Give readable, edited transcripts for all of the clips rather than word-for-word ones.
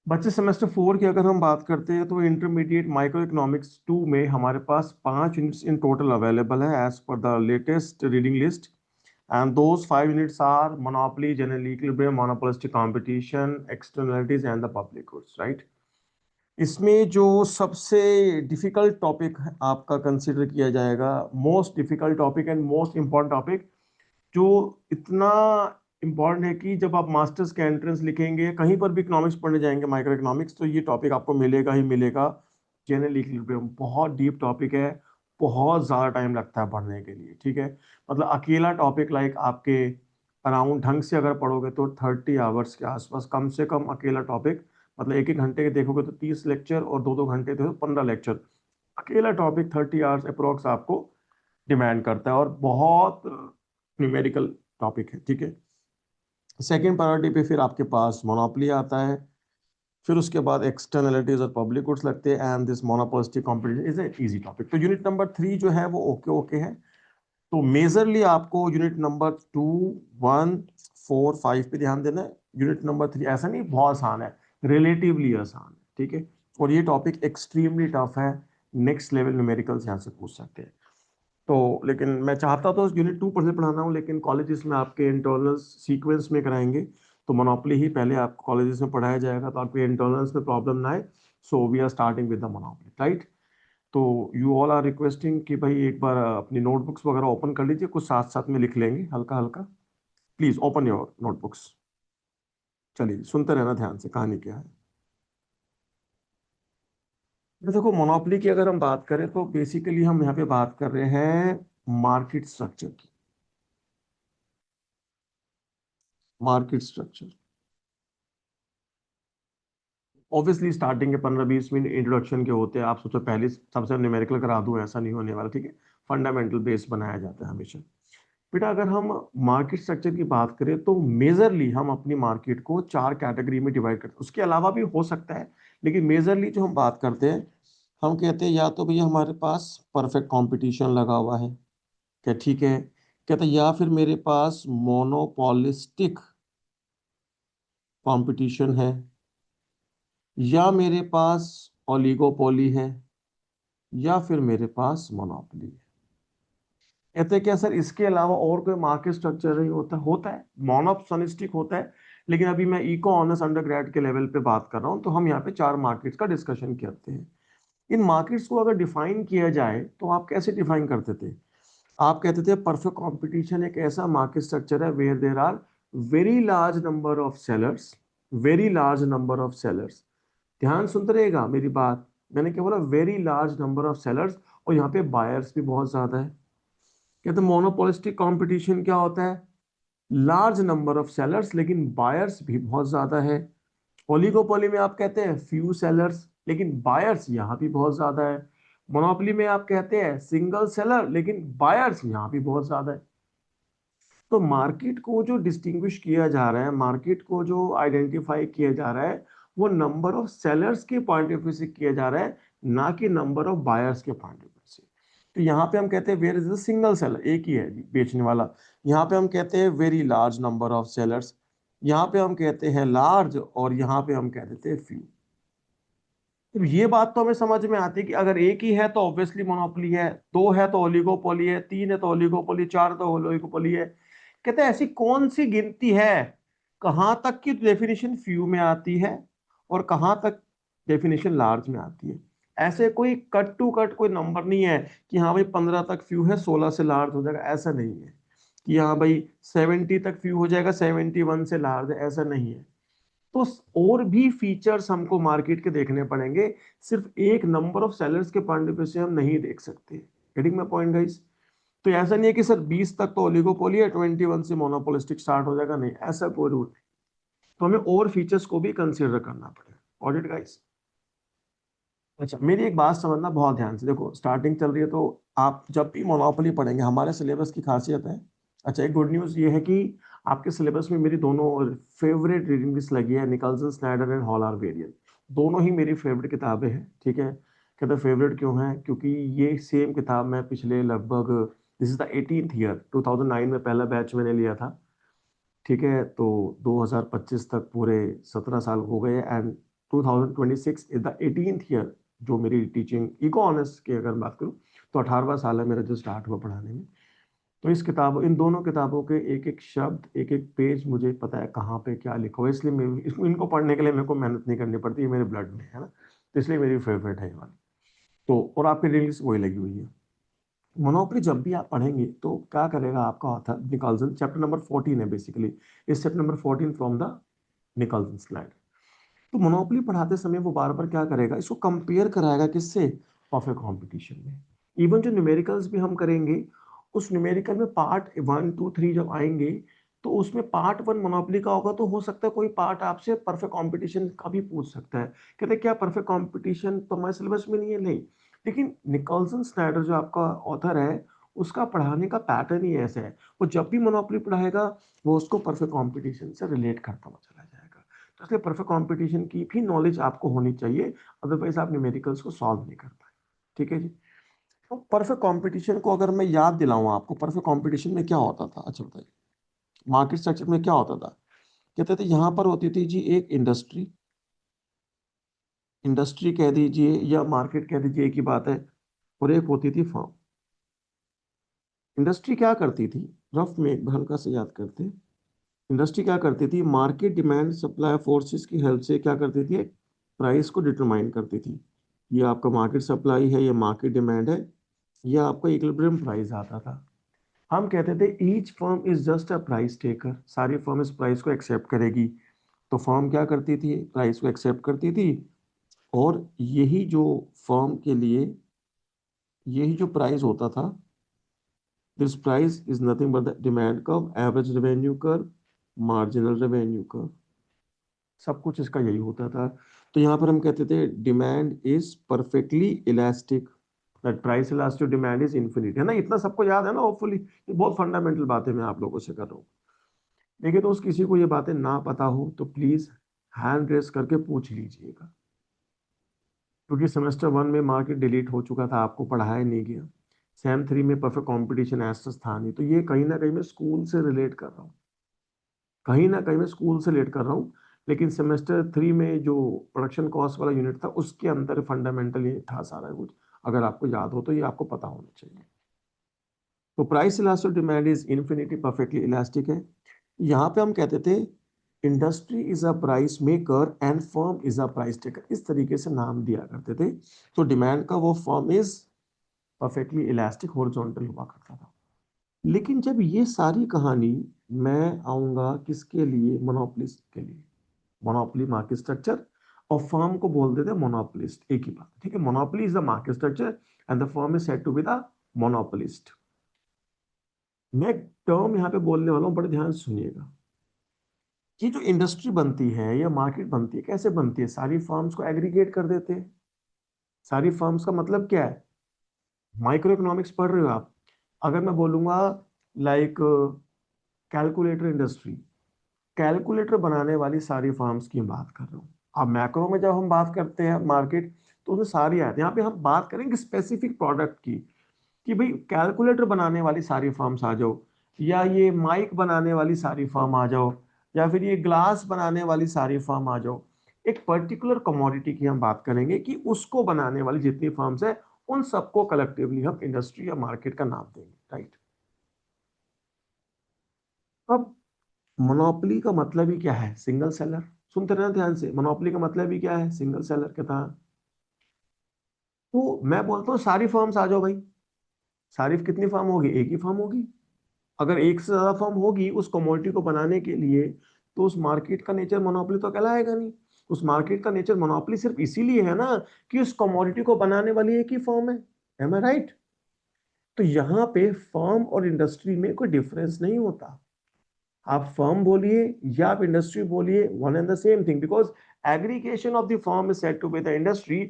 बच्चे सेमेस्टर 4 की अगर हम बात करते हैं तो इंटरमीडिएट माइक्रो इकोनॉमिक्स 2 में हमारे पास 5 यूनिट्स इन टोटल अवेलेबल है as per the latest reading list. And those 5 units are monopoly, general equilibrium, monopolistic competition, externalities and the public goods, right. इसमें जो सबसे डिफिकल्ट टॉपिक आपका कंसिडर किया जाएगा, most difficult topic and most important topic, जो इतना important है कि जब आप मास्टर्स के एंट्रेंस लिखेंगे, कहीं पर भी इकोनॉमिक्स पढ़ने जाएंगे, माइक्रो इकोनॉमिक्स, तो ये टॉपिक आपको मिलेगा ही मिलेगा। जनरल इक्विलिब्रियम बहुत डीप टॉपिक है, बहुत ज़्यादा टाइम लगता है पढ़ने के लिए, ठीक है। मतलब अकेला टॉपिक लाइक आपके अराउंड ढंग से अगर पढ़ोगे तो 30 आवर्स के आसपास कम से कम अकेला टॉपिक। मतलब एक एक घंटे के देखोगे तो 30 लेक्चर, और दो दो घंटे देखो 15 लेक्चर। अकेला टॉपिक 30 आवर्स अप्रोक्स आपको डिमांड करता है, और बहुत न्यूमेरिकल टॉपिक है, ठीक है। सेकंड प्रायोरिटी पे फिर आपके पास मोनोपोली आता है, फिर उसके बाद एक्सटर्नलिटीज और पब्लिक गुड्स लगते हैं, and this monopolistic competition is a easy topic. तो यूनिट नंबर 3 जो है वो ओके ओके है। तो मेजरली आपको यूनिट नंबर 2, 1, 4, 5 पे ध्यान देना है। यूनिट नंबर 3 ऐसा नहीं बहुत आसान है, रिलेटिवली आसान है, ठीक है। और ये टॉपिक एक्सट्रीमली टफ है, नेक्स्ट लेवल न्यूमेरिकल्स यहाँ से पूछ सकते हैं। तो लेकिन मैं चाहता तो यूनिट 2 पर से पढ़ाना हूँ, लेकिन कॉलेजेस में आपके इंटरनल्स सीक्वेंस में कराएंगे, तो मोनोपोली ही पहले आपको कॉलेजेस में पढ़ाया जाएगा, तो आपके इंटरनल्स में प्रॉब्लम ना आए। So we are starting with the monopoly, right. तो यू ऑल आर रिक्वेस्टिंग कि भाई एक बार अपनी नोटबुक्स वगैरह ओपन कर लीजिए, कुछ साथ साथ में लिख लेंगे हल्का हल्का। Please open your notebooks. चलिए सुनते रहना ध्यान से कहानी क्या है। तो देखो, मोनोपोली की अगर हम बात करें तो बेसिकली हम यहाँ पे बात कर रहे हैं मार्केट स्ट्रक्चर की। मार्केट स्ट्रक्चर ऑब्वियसली स्टार्टिंग के 15-20 मिनट इंट्रोडक्शन के होते हैं। आप सोचो पहले सबसे न्यूमेरिकल करा दूं, ऐसा नहीं होने वाला, ठीक है। फंडामेंटल बेस बनाया जाता है हमेशा। बेटा अगर हम मार्केट स्ट्रक्चर की बात करें तो मेजरली हम अपनी मार्केट को 4 कैटेगरी में डिवाइड करते हैं, उसके अलावा भी हो सकता है, लेकिन मेजरली जो हम बात करते हैं, हम कहते हैं या तो भैया हमारे पास परफेक्ट कंपटीशन लगा हुआ है, क्या ठीक है, कहते हैं, या फिर मेरे पास मोनोपोलिस्टिक कंपटीशन है, या मेरे पास ओलिगोपोली है, या फिर मेरे पास मोनोपोली है। कहते हैं क्या सर इसके अलावा और कोई मार्केट स्ट्रक्चर नहीं होता? होता है, मोनोपोलिस्टिक होता है, लेकिन अभी मैं इको ऑनर्स अंडर ग्रेड के लेवल पे बात कर रहा हूँ, तो हम यहाँ पे 4 मार्केट्स का डिस्कशन करते हैं। इन मार्केट्स को अगर डिफाइन किया जाए तो आप कैसे डिफाइन करते थे? आप कहते थे परफेक्ट कंपटीशन एक ऐसा मार्केट स्ट्रक्चर है where there are very large number of sellers, very large number of sellers. ध्यान सुनते रहेगा मेरी बात, मैंने क्या बोला? Very large number of sellers, और यहाँ पे बायर्स भी बहुत ज्यादा है। कहते मोनोपोलिस्टिक कंपटीशन क्या होता है? लार्ज नंबर ऑफ सेलर्स लेकिन बायर्स भी बहुत ज्यादा है। ओलिगोपोली में आप कहते हैं फ्यू सेलर्स लेकिन बायर्स यहाँ भी बहुत ज्यादा है। मोनोपोली में आप कहते हैं सिंगल सेलर लेकिन बायर्स यहाँ भी बहुत ज्यादा है। तो मार्केट को जो डिस्टिंग्विश किया जा रहा है, मार्केट को जो आइडेंटिफाई किया जा रहा है, वो नंबर ऑफ सेलर्स के पॉइंट ऑफ व्यू से किया जा रहा है, ना कि नंबर ऑफ बायर्स के पॉइंट ऑफ व्यू से। तो यहाँ पे हम कहते हैं where is a single seller, एक ही है जी बेचने वाला। यहाँ पे हम कहते हैं very large number of sellers, यहाँ पे हम कहते हैं लार्ज, और यहाँ पे हम कह देते हैं फ्यू। तो ये बात तो हमें समझ में आती है कि अगर एक ही है तो ऑब्वियसली मोनोपोली है, दो है तो ओलिगोपोली है, तीन है तो ओलिगोपोली, चार तो ओलिगोपोली है। कहते हैं ऐसी कौन सी गिनती है कहां तक की डेफिनेशन फ्यू में आती है और कहां तक डेफिनेशन लार्ज में आती है। ऐसे कोई कट टू कट कोई नंबर नहीं है कि हाँ भाई 15 तक फ्यू है, 16 से लार्ज हो जाएगा, ऐसा नहीं है। कि हाँ भाई 70 तक फ्यू हो जाएगा, 71 से लार्ज है, ऐसा नहीं है। तो और भी फीचर्स हमको मार्केट के देखने पड़ेंगे, सिर्फ एक नंबर ऑफ सेलर्स के पॉइंट ऑफ व्यू से हम नहीं देख सकते। Getting my point guys? तो ऐसा नहीं है कि सर 20 तक तो ओलिगोपोली है, 21 से मोनोपोलिस्टिक स्टार्ट हो जाएगा, नहीं, ऐसा कोई रूल नहीं। तो हमें और फीचर्स को भी कंसीडर करना पड़ेगा। Audit guys? अच्छा, मेरी एक बात समझना बहुत ध्यान से, देखो स्टार्टिंग चल रही है, तो आप जब भी मोनोपोली पढ़ेंगे, हमारे सिलेबस की खासियत है। अच्छा, एक गुड न्यूज़ ये है कि आपके सिलेबस में मेरी दोनों फेवरेट रीडिंग लिस्ट लगी है, Nicholson Snyder and Hal R Varian. दोनों ही मेरी फेवरेट किताबें हैं, ठीक है। कहते फेवरेट क्यों है? क्योंकि ये सेम किताब मैं पिछले लगभग, this is the 18th year, 2009 में पहला बैच मैंने लिया था, ठीक है। तो 2025 तक पूरे 17 साल हो गए, and 2026 is the 18th year जो मेरी टीचिंग इको ऑनर्स की अगर बात करूँ तो 18वां साल है मेरा जो स्टार्ट हुआ पढ़ाने में। तो इस किताब इन दोनों किताबों के एक एक शब्द एक एक पेज मुझे पता है कहाँ पे क्या लिखा हुआ है, इसलिए मैं इनको पढ़ने के लिए मेरे को मेहनत नहीं करनी पड़ती, ये मेरे ब्लड में है ना, तो इसलिए मेरी फेवरेट है ये वाली। तो और आपकी इंग्लिश वही लगी हुई है। मोनोपोली जब भी आप पढ़ेंगे तो क्या करेगा आपका ऑथर निकल्सन, चैप्टर नंबर 14 है बेसिकली, इस chapter number 14 from the Nicholson slide. तो मोनोपोली पढ़ाते समय वो बार बार क्या करेगा, इसको कंपेयर कराएगा किससे, परफेक्ट कंपटीशन में। इवन जो न्यूमेरिकल्स भी हम करेंगे उस न्यूमेरिकल में पार्ट 1 2 3 जब आएंगे तो उसमें पार्ट 1 मोनोपोली का होगा, तो हो सकता है कोई पार्ट आपसे परफेक्ट कंपटीशन का भी पूछ सकता है। कहते हैं क्या परफेक्ट कंपटीशन तो हमारे सिलेबस में नहीं है, नहीं। लेकिन निकोलसन स्नाइडर जो आपका ऑथर है उसका पढ़ाने का पैटर्न ही ऐसा है, वो जब भी मोनोपोली पढ़ाएगा वो उसको परफेक्ट कंपटीशन से रिलेट करता हुआ चला जाएगा। तो इसलिए परफेक्ट कंपटीशन की भी नॉलेज आपको होनी चाहिए, अदरवाइज आप न्यूमेरिकल्स को सॉल्व नहीं कर पाए। ठीक है जी। तो परफेक्ट कंपटीशन को अगर मैं याद दिलाऊं आपको, परफेक्ट कंपटीशन में क्या होता था, अच्छा बताइए। मार्केट स्ट्रक्चर में क्या होता था, कहते थे यहाँ पर होती थी जी एक इंडस्ट्री, इंडस्ट्री कह दीजिए या मार्केट कह दीजिए, एक ही बात है, और एक होती थी फर्म। इंडस्ट्री क्या करती थी, रफ में एक हल्का से याद करते हैं। इंडस्ट्री क्या करती थी, मार्केट डिमांड सप्लाई फोर्सेस की हेल्प से क्या करती थी, प्राइस को डिटरमाइन करती थी। ये आपका मार्केट सप्लाई है, ये मार्केट डिमांड है, ये आपका इक्विलिब्रियम प्राइस आता था। हम कहते थे each firm is just a price taker, सारी फर्म इस प्राइस को एक्सेप्ट करेगी। तो फर्म क्या करती थी, प्राइस को एक्सेप्ट करती थी, और यही जो फर्म के लिए यही जो प्राइस होता था, this price is nothing but the demand curve, average revenue curve, marginal revenue curve, सब कुछ इसका यही होता था। तो यहाँ पर हम कहते थे demand is perfectly elastic, that price elastic demand is infinite, है ना, इतना सबको याद है ना होपफुली। ये बहुत फंडामेंटल बातें मैं आप लोगों से कर रहा हूँ। देखिए तो उस किसी को ये बातें ना पता हो तो प्लीज हैंड रेस करके पूछ लीजिएगा, क्योंकि सेमेस्टर 1 में मार्केट डिलीट हो चुका था, आपको पढ़ाया नहीं गया। सेम 3 में परफेक्ट कंपटीशन ऐसा था नहीं, तो ये कहीं ना कहीं मैं स्कूल से रिलेट कर रहा हूँ, कहीं ना कहीं मैं स्कूल से रिलेट कर रहा हूँ। लेकिन सेमेस्टर 3 में जो प्रोडक्शन कॉस्ट वाला यूनिट था उसके अंदर फंडामेंटल ये था सारा कुछ, अगर आपको याद हो तो ये आपको पता होना चाहिए। तो price elastic demand is infinity perfectly elastic है। यहाँ पे हम कहते थे industry is a price maker and firm is a price taker, इस तरीके से नाम दिया करते थे। तो डिमांड का वो firm is perfectly elastic horizontal हुआ करता था। लेकिन जब ये सारी कहानी, मैं आऊंगा किसके लिए, मोनोपोलिस्ट के लिए। मोनोपोली मार्केट स्ट्रक्चर, और फर्म को बोल देते मोनोपोलिस्ट, एक ही बात, ठीक है। Monopoly is the market structure and the firm is said to be the monopolist. मैं टर्म यहाँ पे बोलने वाला हूँ, बड़े ध्यान से सुनिएगा। ये जो इंडस्ट्री बनती है या मार्केट बनती है, कैसे बनती है, सारी फर्म्स को एग्रीगेट कर देते हैं। सारी फर्म्स का मतलब क्या है, माइक्रो इकोनॉमिक्स पढ़ रहे हो आप, अगर मैं बोलूंगा लाइक कैलकुलेटर इंडस्ट्री, कैलकुलेटर बनाने वाली सारी फर्म्स की मैं बात कर रहा हूँ। अब मैक्रो में जब हम बात करते हैं मार्केट, तो उसमें सारी आती है, यहाँ पे हम बात करेंगे स्पेसिफिक प्रोडक्ट की, कि भाई कैलकुलेटर बनाने वाली सारी फर्म्स आ जाओ, या ये माइक बनाने वाली सारी फर्म आ जाओ, या फिर ये ग्लास बनाने वाली सारी फर्म आ जाओ। एक पर्टिकुलर कमोडिटी की हम बात करेंगे कि उसको बनाने वाली जितनी फर्म्स है उन सबको कलेक्टिवली हम इंडस्ट्री या मार्केट का नाम देंगे, राइट। अब मोनोपोली का मतलब ही क्या है, सिंगल सेलर। सुनते रहना ध्यान से, मोनोपोली का मतलब ही क्या है, सिंगल सेलर के था। तो मैं बोलता हूँ सारी फर्म्स आ जाओ भाई, सारी कितनी फर्म होगी, एक ही फर्म होगी। अगर एक से ज्यादा फर्म होगी उस कमोडिटी को बनाने के लिए, तो उस मार्केट का नेचर मोनोपोली तो कहलाएगा नहीं। उस मार्केट का नेचर मोनोपोली सिर्फ इसीलिए है ना कि उस कमोडिटी को बनाने वाली एक ही फर्म है। एम आई राइट। तो यहाँ पे फर्म और इंडस्ट्री में कोई डिफरेंस नहीं होता। आप फर्म बोलिए या आप इंडस्ट्री बोलिए, one and the same thing, because aggregation of the firm is said to be the industry,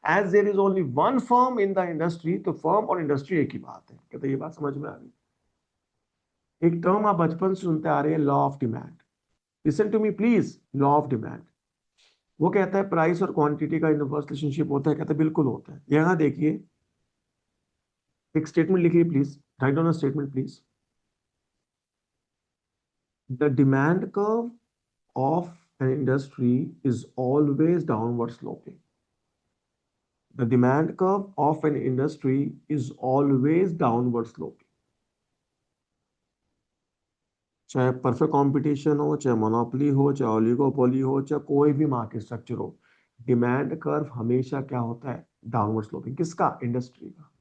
as there is only one firm in the industry, तो फर्म और इंडस्ट्री एक ही बात है। कहते ये बात समझ में आ गई। एक टर्म आप बचपन से सुनते आ रहे हैं, law of demand. Listen to me please, law of demand वो कहता है प्राइस और क्वांटिटी का इनवर्स रिलेशनशिप होता है, कहता है बिल्कुल होता है। यहां देखिए एक स्टेटमेंट लिखिए please, write down a statement please. The demand curve of an industry is always downward sloping. The demand curve of an industry is always downward sloping. चाहे परफेक्ट कंपटीशन हो, चाहे मोनोपोली हो, चाहे ओलिगोपोली हो, चाहे कोई भी मार्केट स्ट्रक्चर हो, डिमांड कर्व हमेशा क्या होता है? Downward sloping. किसका? इंडस्ट्री का।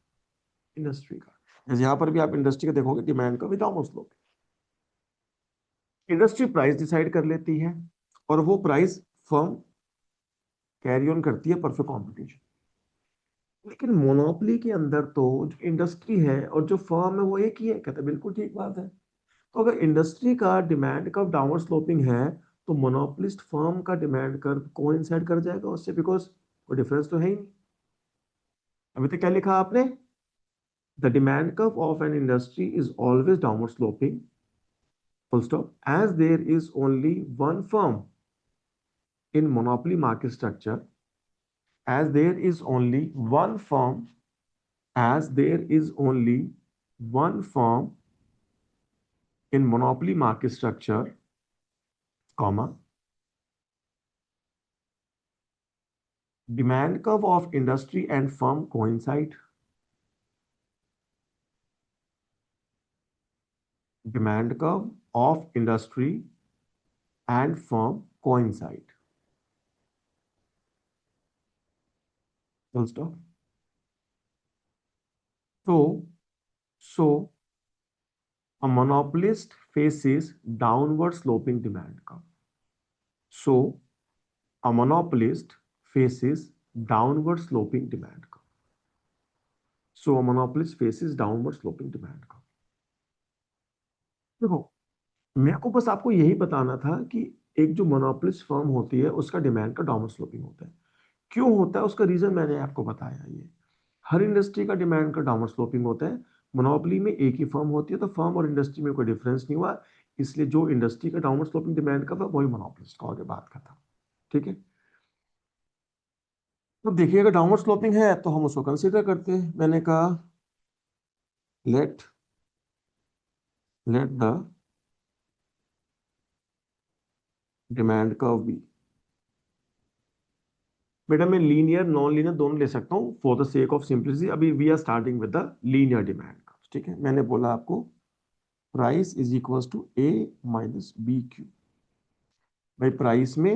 इंडस्ट्री का। जैसे यहां पर भी आप इंडस्ट्री का देखोगे, demand curve downward sloping. Industry price decide कर लेती है और वो प्राइस फर्म कैरी ऑन करती है परफेक्ट कंपटीशन। लेकिन मोनोपोली के अंदर तो जो इंडस्ट्री है और जो फर्म है वो एक ही है। कहते हैं बिल्कुल ठीक बात है। तो अगर इंडस्ट्री का डिमांड कर्व डाउनवर्ड स्लोपिंग है तो मोनोपोलिस्ट फर्म का डिमांड कर्व कोइंसाइड कर जाएगा उससे, बिकॉज कोई डिफरेंस तो है ही नहीं। अभी तक क्या लिखा आपने? The demand curve of an industry is always downward sloping, full stop, as there is only one firm in monopoly market structure, as there is only one firm, as there is only one firm in monopoly market structure, comma, demand curve of industry and firm coincide. Demand curve of industry and firm coincide. Full stop. So a monopolist faces downward sloping demand curve. So a monopolist faces downward sloping demand curve. So a monopolist faces downward sloping demand curve. देखो, मेरे को बस आपको यही बताना था कि एक जो मोनोपोलिस्ट फर्म होती है उसका डिमांड का डाउनवर्ड स्लोपिंग होता है। क्यों होता है उसका रीजन मैंने आपको बताया। ये हर इंडस्ट्री का डिमांड का डाउनवर्ड स्लोपिंग होता है। मोनोपोली में एक ही फर्म होती है तो फर्म और इंडस्ट्री में कोई डिफरेंस नहीं हुआ, इसलिए जो इंडस्ट्री का डाउनवर्ड स्लोपिंग डिमांड का वही मोनोपोलिस्ट का। आगे बात खत्म। ठीक है। तो देखिए, अगर डाउनवर्ड स्लोपिंग है तो हम उसको कंसीडर करते हैं। मैंने कहा let let the demand curve be. बेटा मैं लीनियर नॉन लीनियर दोनों ले सकता हूं for the sake of simplicity. अभी we are starting with the linear demand curve. ठीक है। मैंने बोला आपको price is equal to A minus B Q. भाई प्राइस में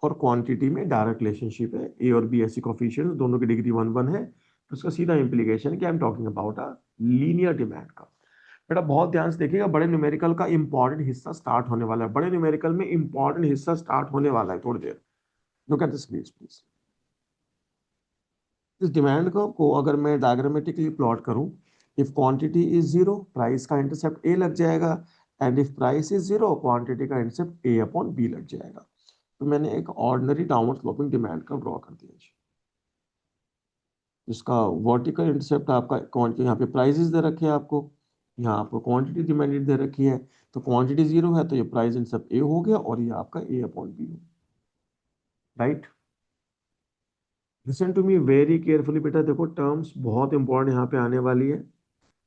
और क्वांटिटी में डायरेक्ट रिलेशनशिप है। ए और बी ऐसी कोफिशिएंट्स दोनों की डिग्री 1 1 है, तो उसका सीधा इंप्लीकेशन है कि आई am talking about a linear demand curve. बेटा बहुत ध्यान से देखिएगा, बड़े न्यूमेरिकल का इंपॉर्टेंट हिस्सा स्टार्ट होने वाला है। बड़े न्यूमेरिकल में इंपॉर्टेंट हिस्सा स्टार्ट होने वाला है थोड़ी देर। Look at this please please. इस डिमांड को अगर मैं डायग्रामेटिकली प्लॉट करूं, if quantity is zero price का इंटरसेप्ट ए लग जाएगा, and if price is zero quantity का इंटरसेप्ट ए अपॉन बी लग जाएगा। तो मैंने एक ऑर्डिनरी डाउनवर्ड स्लोपिंग डिमांड का ड्रॉ कर दिया जी। इसका वर्टिकल इंटरसेप्ट आपका क्वांटिटी, यहाँ पे प्राइसेस दे रखे हैं आपको, यहाँ आपको क्वांटिटी डिमांडेड दे रखी है। तो क्वांटिटी जीरो है तो ये प्राइस इंटरसेप्ट ए हो गया और ये आपका ए अपॉन बी हो। Right. Listen to me very carefully बेटा। देखो टर्म्स बहुत इंपॉर्टेंट यहाँ पे आने वाली है।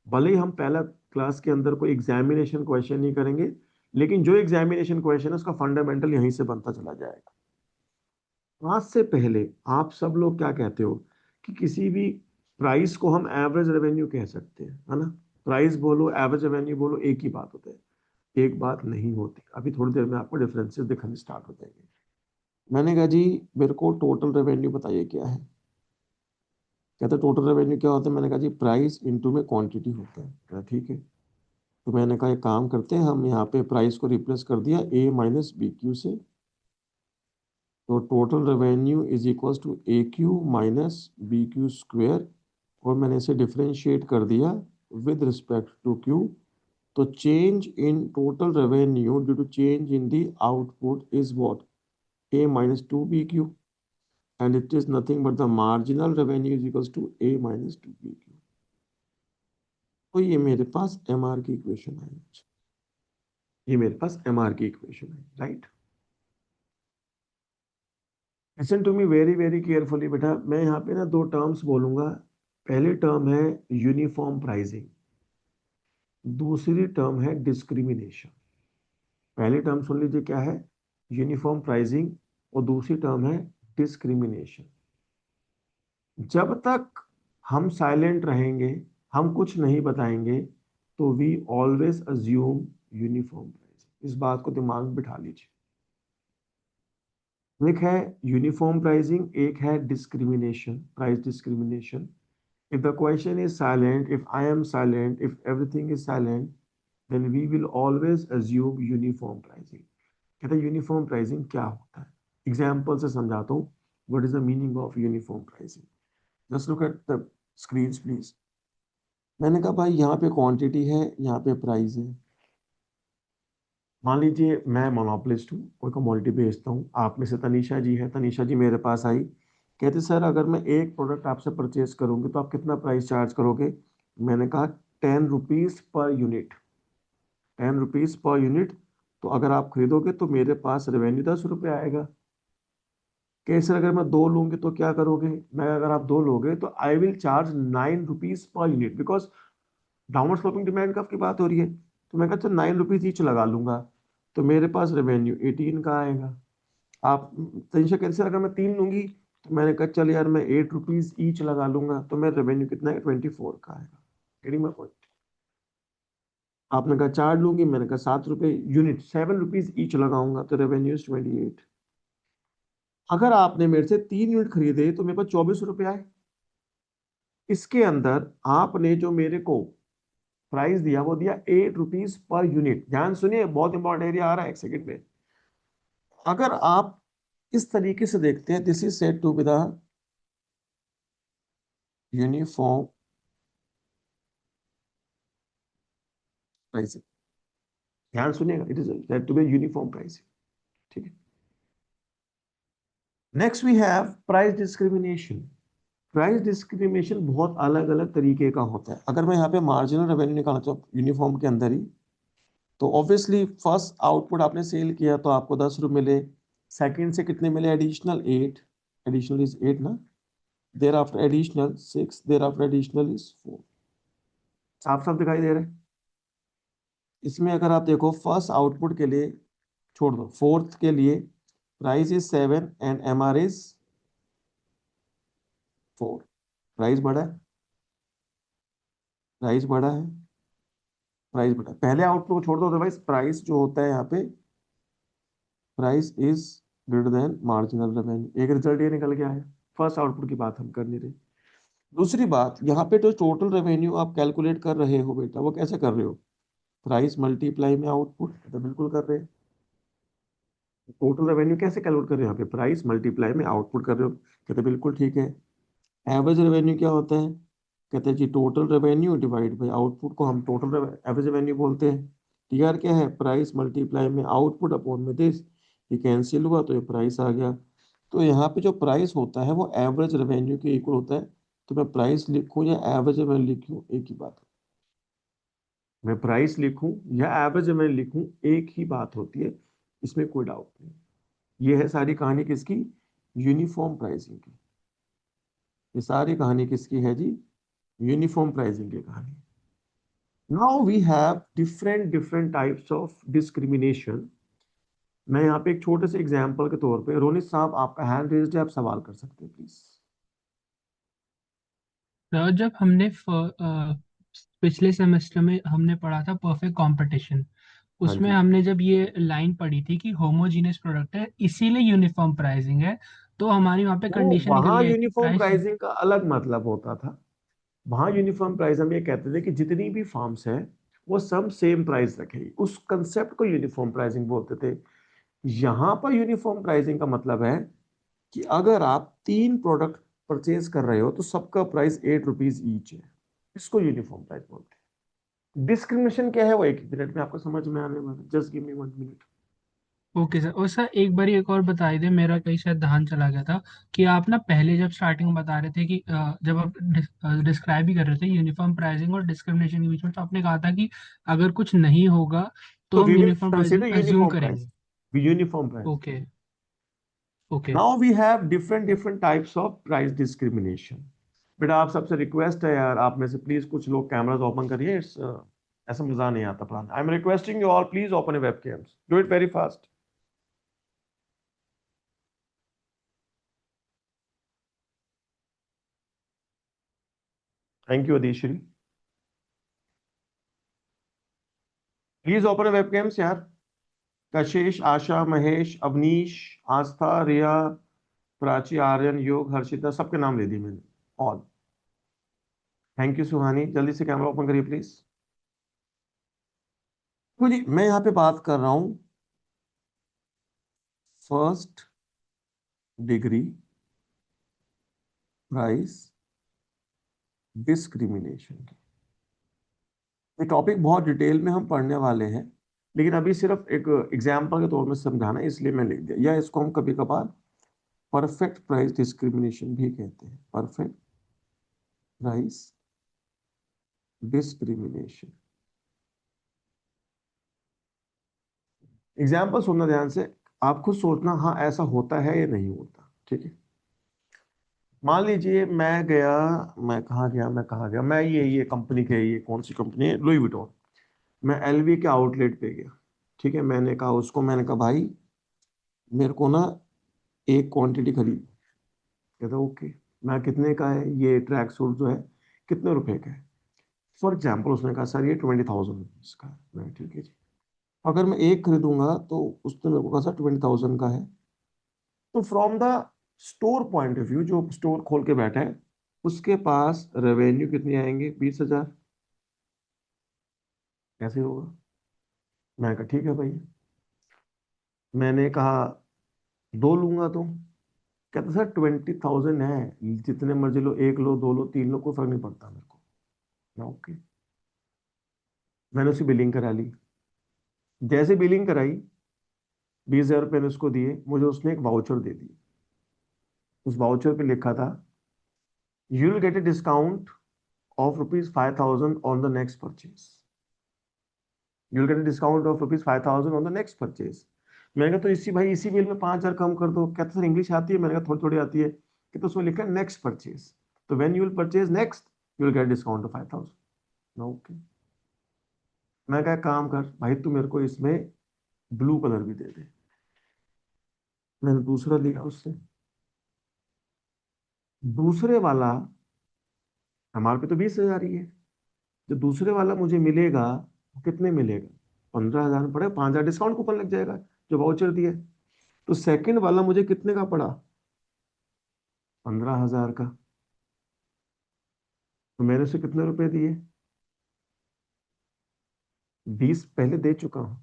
भले ही हम पहला क्लास के अंदर कोई एग्जामिनेशन क्वेश्चन नहीं करेंगे, लेकिन जो एग्जामिनेशन क्वेश्चन है उसका फंडामेंटल यहीं से बनता चला जाएगा। आज से पहले आप सब लोग क्या कहते हो कि किसी भी प्राइस को हम एवरेज रेवेन्यू कह सकते हैं, है ना? प्राइस बोलो एवरेज रेवेन्यू बोलो एक ही बात होता है। एक बात नहीं होती। अभी थोड़ी देर में आपको डिफरेंसेस दिखने स्टार्ट हो जाएंगे। मैंने कहा जी मेरे को टोटल रेवेन्यू बताइए क्या है। कहते टोटल रेवेन्यू क्या होता है? मैंने कहा जी प्राइस इनटू में क्वांटिटी होता है। कहता ठीक है। तो मैंने कहा एक काम करते हैं, हम यहाँ पे प्राइस को रिप्लेस कर दिया ए माइनस बी क्यू से। तो total revenue is equals to A Q minus B Q square, और मैंने इसे डिफरेंशिएट कर दिया विद रिस्पेक्ट टू क्यू। तो change in total revenue due to change in the output is what? A minus two B Q, and it is nothing but the marginal revenue is equals to A minus two B Q. तो ये मेरे पास M R की equation आई। ये मेरे पास M R की इक्वेशन है। Right. Listen to me very very carefully बेटा। मैं यहाँ पे ना दो टर्म्स बोलूंगा। पहली टर्म है यूनिफॉर्म प्राइसिंग, दूसरी टर्म है डिस्क्रिमिनेशन। पहली टर्म सुन लीजिए क्या है? यूनिफॉर्म प्राइसिंग, और दूसरी टर्म है डिस्क्रिमिनेशन। जब तक हम साइलेंट रहेंगे, हम कुछ नहीं बताएंगे, तो we always assume uniform pricing. इस बात को दिमाग में बिठा लीजिए। एक है यूनिफॉर्म प्राइसिंग, एक है discrimination, price discrimination. If the question is silent, if I am silent, if everything is silent, then we will always assume uniform pricing. कहते हैं यूनिफॉर्म प्राइसिंग क्या होता है, एग्जाम्पल से समझाता हूँ। What is the meaning of uniform pricing? Just look at the screen please. मैंने कहा भाई यहाँ पे क्वांटिटी है, यहाँ पे प्राइस है। मान लीजिए मैं मोनोपोलिस्ट हूँ, कोई कमोडिटी बेचता हूँ। आप में से तनीषा जी है, तनीषा जी मेरे पास आई, कहते सर अगर मैं एक प्रोडक्ट आपसे परचेज करूंगी तो आप कितना प्राइस चार्ज करोगे? मैंने कहा 10 rupees per unit. 10 rupees per unit. तो अगर आप खरीदोगे तो मेरे पास रेवेन्यू 10 रुपये आएगा। कैसे अगर मैं दो लूंगी तो क्या करोगे? मैं अगर आप दो लोगे तो I will charge 9 rupees per unit, because downward sloping demand curve की बात हो रही है। तो मैं कहता 9 रुपीज ईच लगा लूंगा, तो मेरे पास रेवेन्यू 18 का आएगा। आप तनिषा कहते सर अगर मैं तीन लूंगी, तो मैंने कहा चल यार मैं 8 रुपीज ईच लगा लूंगा, तो मेरा रेवेन्यू कितना है? 24 का आएगा। Getting my point? आपने कहा चार लूंगी, मैंने कहा 7 रुपए यूनिट, 7 रुपीज ईच लगाऊंगा, तो रेवेन्यू इज 28। अगर आपने मेरे से 3 यूनिट खरीदे तो मेरे पास 24 रुपए आए। इसके अंदर आपने जो मेरे को प्राइस दिया वो दिया 8 रुपीज पर यूनिट। ध्यान सुनिए, बहुत इंपॉर्टेंट एरिया आ रहा है, एक सेकंड में। अगर आप इस तरीके से देखते हैं, this is said to be the uniform pricing. ध्यान सुनिएगा, it is said to be uniform pricing. ठीक है। Next we have price discrimination. Price discrimination बहुत अलग अलग तरीके का होता है। अगर मैं यहाँ पे मार्जिनल रेवेन्यू निकालना चाहूँ यूनिफॉर्म के अंदर ही, तो ऑब्वियसली फर्स्ट आउटपुट आपने सेल किया तो आपको 10 रुपये मिले। सेकंड से कितने मिले? एडिशनल 8। एडिशनल इज 8 ना। There after additional 6, there after additional is 4। साफ साफ दिखाई दे रहा है। इसमें अगर आप देखो फर्स्ट आउटपुट के लिए छोड़ दो, फोर्थ के लिए price is 7 and MR is 4। Price बढ़ा है, प्राइस बढ़ा है, प्राइस बढ़ा है। पहले आउटपुट को छोड़ दो, अदरवाइज प्राइस जो होता है यहाँ पे, price is greater then marginal revenue. एक रिजल्ट ये निकल गया है। फर्स्ट आउटपुट की बात हम कर नहीं रहे। दूसरी बात, यहाँ पे जो टोटल रेवेन्यू आप कैलकुलेट कर रहे हो बेटा, वो कैसे कर रहे हो? प्राइस मल्टीप्लाई में आउटपुट, तो बिल्कुल कर रहे हैं। टोटल रेवेन्यू कैसे कैलकुलेट कर रहे हो? यहाँ पे प्राइस मल्टीप्लाई में आउटपुट कर रहे हो, कहते बिल्कुल ठीक है। एवरेज रेवेन्यू क्या होता है? कहते हैं जी total revenue divide by output को हम टोटल एवरेज रेवेन्यू बोलते हैं। टीआर क्या है? प्राइस मल्टीप्लाई में आउटपुट अपॉन में दिस। ये कैंसिल हुआ तो ये प्राइस आ गया। तो यहाँ पे जो प्राइस होता है वो एवरेज रेवेन्यू के इक्वल होता है। तो मैं प्राइस लिखूं या एवरेज रेवेन्यू लिखूं, एक ही बात। मैं प्राइस लिखूं या एवरेज रेवेन्यू लिखूं, एक ही बात होती है, इसमें कोई डाउट नहीं। ये है सारी कहानी किसकी? यूनिफॉर्म प्राइसिंग की। ये सारी कहानी किसकी है जी? यूनिफॉर्म प्राइसिंग की कहानी। Now we have different different types of discrimination. मैं यहाँ पे एक छोटे से एग्जांपल के तौर पे, रोनित साहब आपका हैंड रेज्ड है, आप सवाल कर सकते हैं प्लीज। तो जब हमने पिछले सेमेस्टर में हमने पढ़ा था परफेक्ट कंपटीशन, हाँ उसमें जी। हमने जब ये लाइन पढ़ी थी कि होमोजीनियस प्रोडक्ट है इसीलिए यूनिफॉर्म प्राइसिंग है, तो हमारी वहाँ पे वो कंडीशन निकल वहां गई कि यूनिफॉर्म प्राइस। प्राइसिंग का अलग मतलब होता था। वहां यूनिफॉर्म प्राइस हम ये कहते थे कि जितनी भी फार्म्स हैं वो सब सेम प्राइस रखेगी, उस कंसेप्ट को यूनिफॉर्म प्राइसिंग बोलते थे। यहां पर यूनिफॉर्म प्राइसिंग का मतलब है कि अगर आप तीन प्रोडक्ट परचेज कर रहे हो तो सबका प्राइस 8 रुपीज ईच है। इसको यूनिफॉर्म प्राइस बोलते हैं। डिस्क्रिमिनेशन क्या है वो एक मिनट में आपको समझ में आने वाला, just give me 1 minute. Okay sir, और सर एक बार एक और बता दे, मेरा कहीं शायद ध्यान चला गया था कि आप ना पहले जब स्टार्टिंग में बता रहे थे कि जब आप डिस्क्राइब ही कर रहे थे यूनिफॉर्म प्राइसिंग और डिस्क्रिमिनेशन के बीच में, तो आपने कहा था कि अगर कुछ नहीं होगा तो तो हम we will uniform consider pricing assume uniform करेंगे। Price. Uniform price. Okay. Okay. Now we have different different types of price discrimination. बेटा आप सबसे रिक्वेस्ट है यार, आप में से प्लीज कुछ लोग कैमरास ओपन करिए। इट्स ऐसा मजा नहीं आता पढ़ाना। I am requesting you all, please open web cams, do it very fast. Thank you Adishree. Please open webcams यार। कशिश, आशा, महेश, अवनीश, आस्था, रिया, प्राची, आर्यन, योग, हर्षिता, सबके नाम ले दिए मैंने। ऑल। थैंक यू सुहानी, जल्दी से कैमरा ओपन करिए प्लीज। तो जी मैं यहाँ पे बात कर रहा हूँ फर्स्ट डिग्री प्राइस डिस्क्रिमिनेशन की। ये टॉपिक बहुत डिटेल में हम पढ़ने वाले हैं, लेकिन अभी सिर्फ एक एग्जाम्पल के तौर में समझाना है, इसलिए मैं लिख दिया। या इसको हम कभी कभार परफेक्ट प्राइस डिस्क्रिमिनेशन भी कहते हैं। Perfect price discrimination. एग्जाम्पल सुनना ध्यान से, आप खुद सोचना हाँ ऐसा होता है या नहीं होता, ठीक है। मान लीजिए मैं गया, मैं ये कंपनी के, ये कौन सी कंपनी है, लुई विटॉन। मैं एलवी के आउटलेट पे गया, ठीक है। मैंने कहा भाई मेरे को ना एक क्वांटिटी खरीद। कहता ओके। मैं कितने का है ये ट्रैक सूट जो है, कितने रुपए का है। फॉर एग्जाम्पल उसने कहा सर ये 20,000 रुपीज का है। मैं ठीक है जी। अगर मैं एक खरीदूंगा तो उसने मेरे को कहा सर 20,000 का है। तो from the store point of view, जो स्टोर खोल के बैठा है, उसके पास रेवेन्यू कितनी आएंगे, 20,000। कैसे होगा। मैं कहा ठीक है भाई। मैंने कहा दो लूंगा तो। कहता सर 20,000 है, जितने मर्जी लो, एक लो, दो लो, तीन लो, कोई फर्क नहीं पड़ता मेरे को। मैं ओके। मैंने उसकी बिलिंग करा ली। जैसे बिलिंग कराई, 20,000 रुपये ने उसको दिए, मुझे उसने एक वाउचर दे दी। उस वाउचर पे लिखा था you will get a discount of ₹5,000 on the next purchase. You will get a discount of ₹5,000 on the next purchase. मैंने कहा तो इसी भाई इसी बिल में 5,000 कम कर दो। कहते सर इंग्लिश आती है। मैंने कहा थोड़ी थोड़ी आती है। कि तो उसमें लिखा है नेक्स्ट परचेज, तो when you will purchase next you will get discount of 5,000। Okay. मैं कहा काम कर भाई, तू मेरे को इसमें ब्लू कलर भी दे दे। मैंने दूसरा लिया उससे। दूसरे वाला, हमारे पे तो 20,000 ही है। जो दूसरे वाला मुझे मिलेगा वो कितने मिलेगा, 15,000 में पड़ेगा। 5,000 डिस्काउंट कूपन लग जाएगा जो वाउचर दिए। तो सेकंड वाला मुझे कितने का पड़ा, 15,000 का। तो मैंने उसे कितने रुपए दिए, 20 पहले दे चुका हूँ,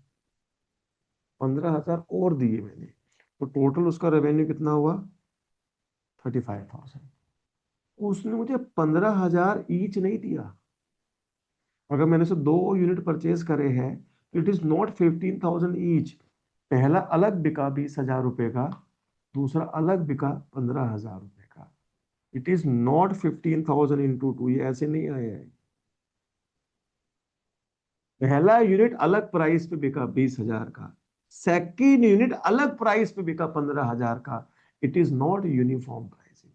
15,000 और दिए मैंने। तो टोटल उसका रेवेन्यू कितना हुआ, 35,000। उसने मुझे 15,000 ईच नहीं दिया। अगर मैंने से दो यूनिट परचेज करे हैं तो इट इज नॉट 15,000 ईच। पहला अलग बिका 20,000 रुपए का, दूसरा अलग बिका 15,000 रुपए का। It is not 15,000 into two, ये ऐसे नहीं आया है। पहला यूनिट अलग प्राइस पे बिका 20,000 का, सेकेंड यूनिट अलग प्राइस पे बिका 15,000 का। It is not uniform pricing.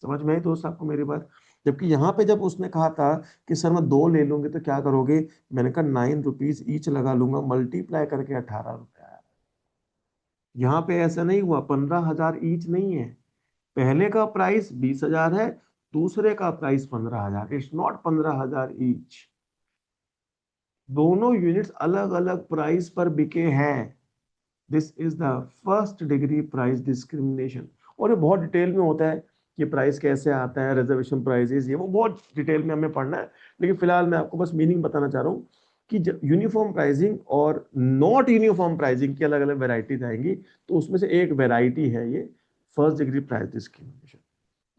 समझ में आई दोस्त आपको मेरी बात। जबकि यहाँ पे जब उसने कहा था कि सर मैं दो ले लूंगे तो क्या करोगे, मैंने कहा 9 रुपीज ईच लगा लूंगा, मल्टीप्लाई करके 18 रुपया। यहाँ पे ऐसा नहीं हुआ, 15,000 ईच नहीं है। पहले का प्राइस 20,000 है, दूसरे का प्राइस 15,000। It's not 15,000 each. दोनों यूनिट्स अलग अलग प्राइस पर बिके हैं। This is the first degree price discrimination. और ये बहुत डिटेल में होता है कि प्राइस कैसे आता है, रिजर्वेशन प्राइसेस, ये वो बहुत डिटेल में हमें पढ़ना है। लेकिन फिलहाल मैं आपको बस मीनिंग बताना चाह रहा हूँ कि जब यूनिफॉर्म प्राइसिंग और नॉट यूनिफॉर्म प्राइसिंग की अलग अलग वेराइटीज आएंगी, तो उसमें से एक वेराइटी है ये फर्स्ट डिग्री प्राइस डिस्क्रिमिनेशन।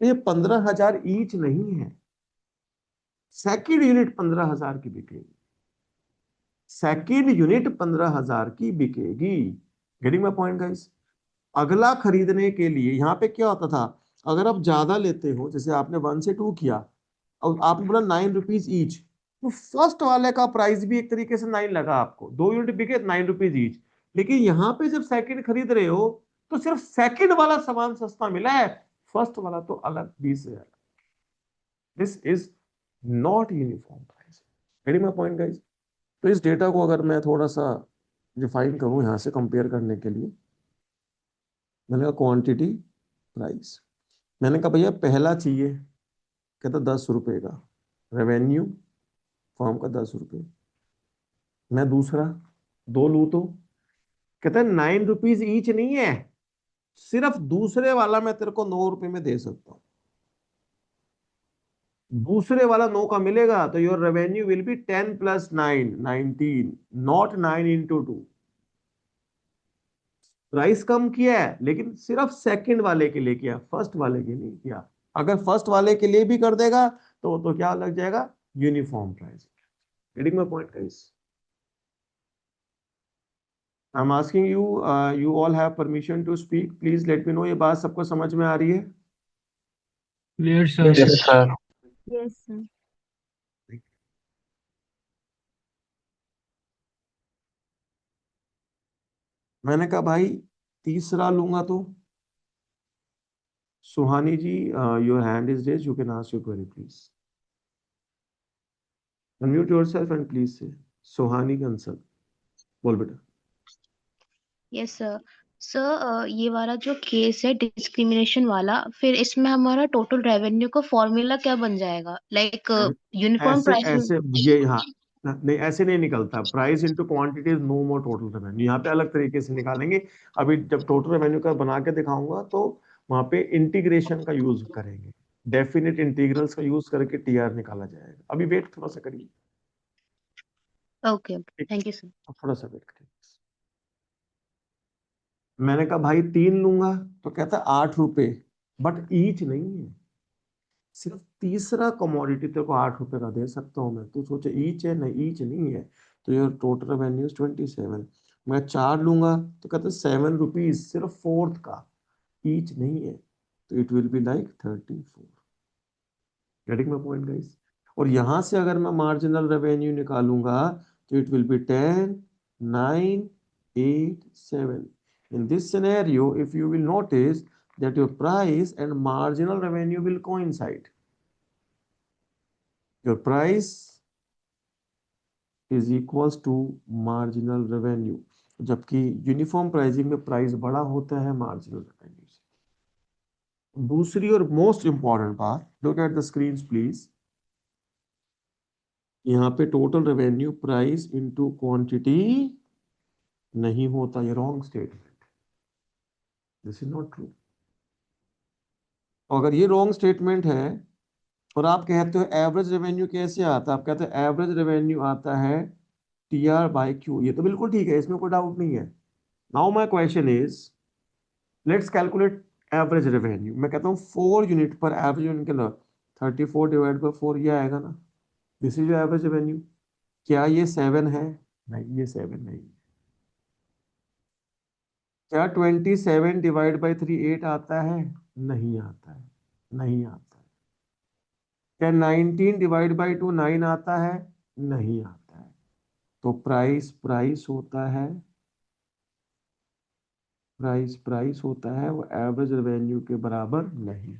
तो ये 15,000 ईच नहीं है, सेकेंड यूनिट 15,000 की बिकेगी। सेकेंड यूनिट 15,000 की बिकेगी। Getting my point guys. अगला खरीदने के लिए यहाँ पे क्या होता था, अगर आप ज्यादा लेते हो, जैसे आपने 1 से 2 किया और आपने बोला 9 रुपीज ईच, तो फर्स्ट वाले का प्राइस भी एक तरीके से 9 लगा आपको, दो यूनिट बिके 9 रुपीज ईच। लेकिन यहाँ पे जब सेकंड खरीद रहे हो तो सिर्फ सेकंड वाला सामान सस्ता मिला है, फर्स्ट वाला तो अलग 20,000। This is not uniform price. Getting my point guys. तो इस डेटा को अगर मैं थोड़ा सा डिफाइन करूं यहाँ से कंपेयर करने के लिए, मैंने कहा क्वांटिटी प्राइस। मैंने कहा भैया पहला चाहिए, कहता 10 रुपए का रेवेन्यू, फॉर्म का 10 रुपए। मैं दूसरा दो लू तो कहता है 9 रुपीज ईच नहीं है, सिर्फ दूसरे वाला मैं तेरे को 9 रुपए में दे सकता हूं। दूसरे वाला 9 का मिलेगा तो your revenue will be 10 + 9, 19, not 9 × 2। Price कम किया है लेकिन सिर्फ सेकंड वाले के लिए किया, फर्स्ट वाले के लिए नहीं किया। अगर फर्स्ट वाले के लिए भी कर देगा तो क्या लग जाएगा, uniform price. Getting my point guys? I am asking you, you all have permission to speak, please let me know. ये बात सबको समझ में आ रही है? Clear sir. Yes sir. Yes sir. मैंने कहा भाई तीसरा लूंगा तो Suhani ji, your hand is raise, you can ask your query please. Unmute yourself and please say Suhani Kansal. बोल बेटा। Yes sir. सर ये वाला जो केस है डिस्क्रिमिनेशन वाला, फिर इसमें हमारा टोटल रेवेन्यू का फॉर्मूला क्या बन जाएगा? लाइक यूनिफॉर्म ऐसे प्राइसिंग। ऐसे ये हाँ, नहीं ऐसे नहीं निकलता। Price into quantity is no more total revenue, यहाँ पे अलग तरीके से निकालेंगे। अभी जब टोटल रेवेन्यू का बना के दिखाऊंगा तो वहां पे इंटीग्रेशन का यूज करेंगे, डेफिनेट इंटीग्रल्स का यूज करके टीआर निकाला जाएगा। अभी वेट थोड़ा सा करिए। ओके ओके, ठीक, थैंक यू सर। अब थोड़ा सा वेट करिए। मैंने कहा भाई 3 लूंगा तो कहता 8 रुपए, बट ईच नहीं है, सिर्फ तीसरा कमोडिटी तेरे को 8 रुपए का दे सकता हूँ मैं। तू सोचे ईच है, नहीं ईच नहीं है। तो योर टोटल रेवेन्यू 27। मैं 4 लूंगा तो कहते 7 रुपीज, सिर्फ फोर्थ का, ईच नहीं है, तो it will be like 34। Getting my point guys? और यहां से अगर मैं मार्जिनल रेवेन्यू निकालूंगा तो it will be 10, 9, 8, 7। In this scenario, if you will notice that your price and marginal revenue will coincide. Your price is equals to marginal revenue, जबकि uniform pricing में price बड़ा होता है मार्जिनल रेवेन्यू से। दूसरी और मोस्ट इंपॉर्टेंट बात, look at the screen please. यहाँ पे total revenue price into quantity नहीं होता, ये wrong statement, this is not true. अगर ये रॉन्ग स्टेटमेंट है और आप कहते हो एवरेज रेवेन्यू कैसे आता है, आप कहते हो एवरेज रेवेन्यू आता है TR/Q, ये तो बिल्कुल ठीक है, इसमें कोई डाउट नहीं है। Now my question is, let's calculate average revenue. मैं कहता हूँ 4 यूनिट पर एवरेज यूनिट के अंदर 34 / 4, ये आएगा ना, दिस इज एवरेज रेवेन्यू। क्या ये 7 है? नहीं, ये 7 नहीं। क्या 27 / 3 8 आता है? नहीं आता है, नहीं आता है। क्या 19 / 2 9 आता है? नहीं आता है। तो प्राइस प्राइस होता है, प्राइस प्राइस होता है, वो एवरेज रेवेन्यू के बराबर नहीं।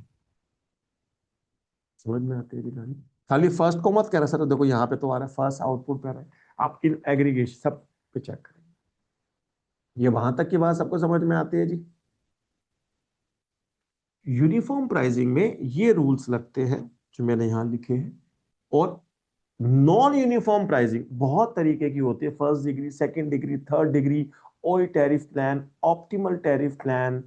समझ में आती है कि नहीं? खाली फर्स्ट को मत कह रहा सर, देखो यहाँ पे तो आ रहा है फर्स्ट, आउटपुट पे आ रहा है, आप इन एग्रीगेशन सब पे चेक करें। ये वहां तक की बात सबको समझ में आती है जी? यूनिफॉर्म प्राइसिंग में ये रूल्स लगते हैं जो मैंने यहाँ लिखे हैं। और नॉन यूनिफॉर्म प्राइसिंग बहुत तरीके की होती है, first degree, second degree, third degree, ओई tariff plan, optimal tariff plan,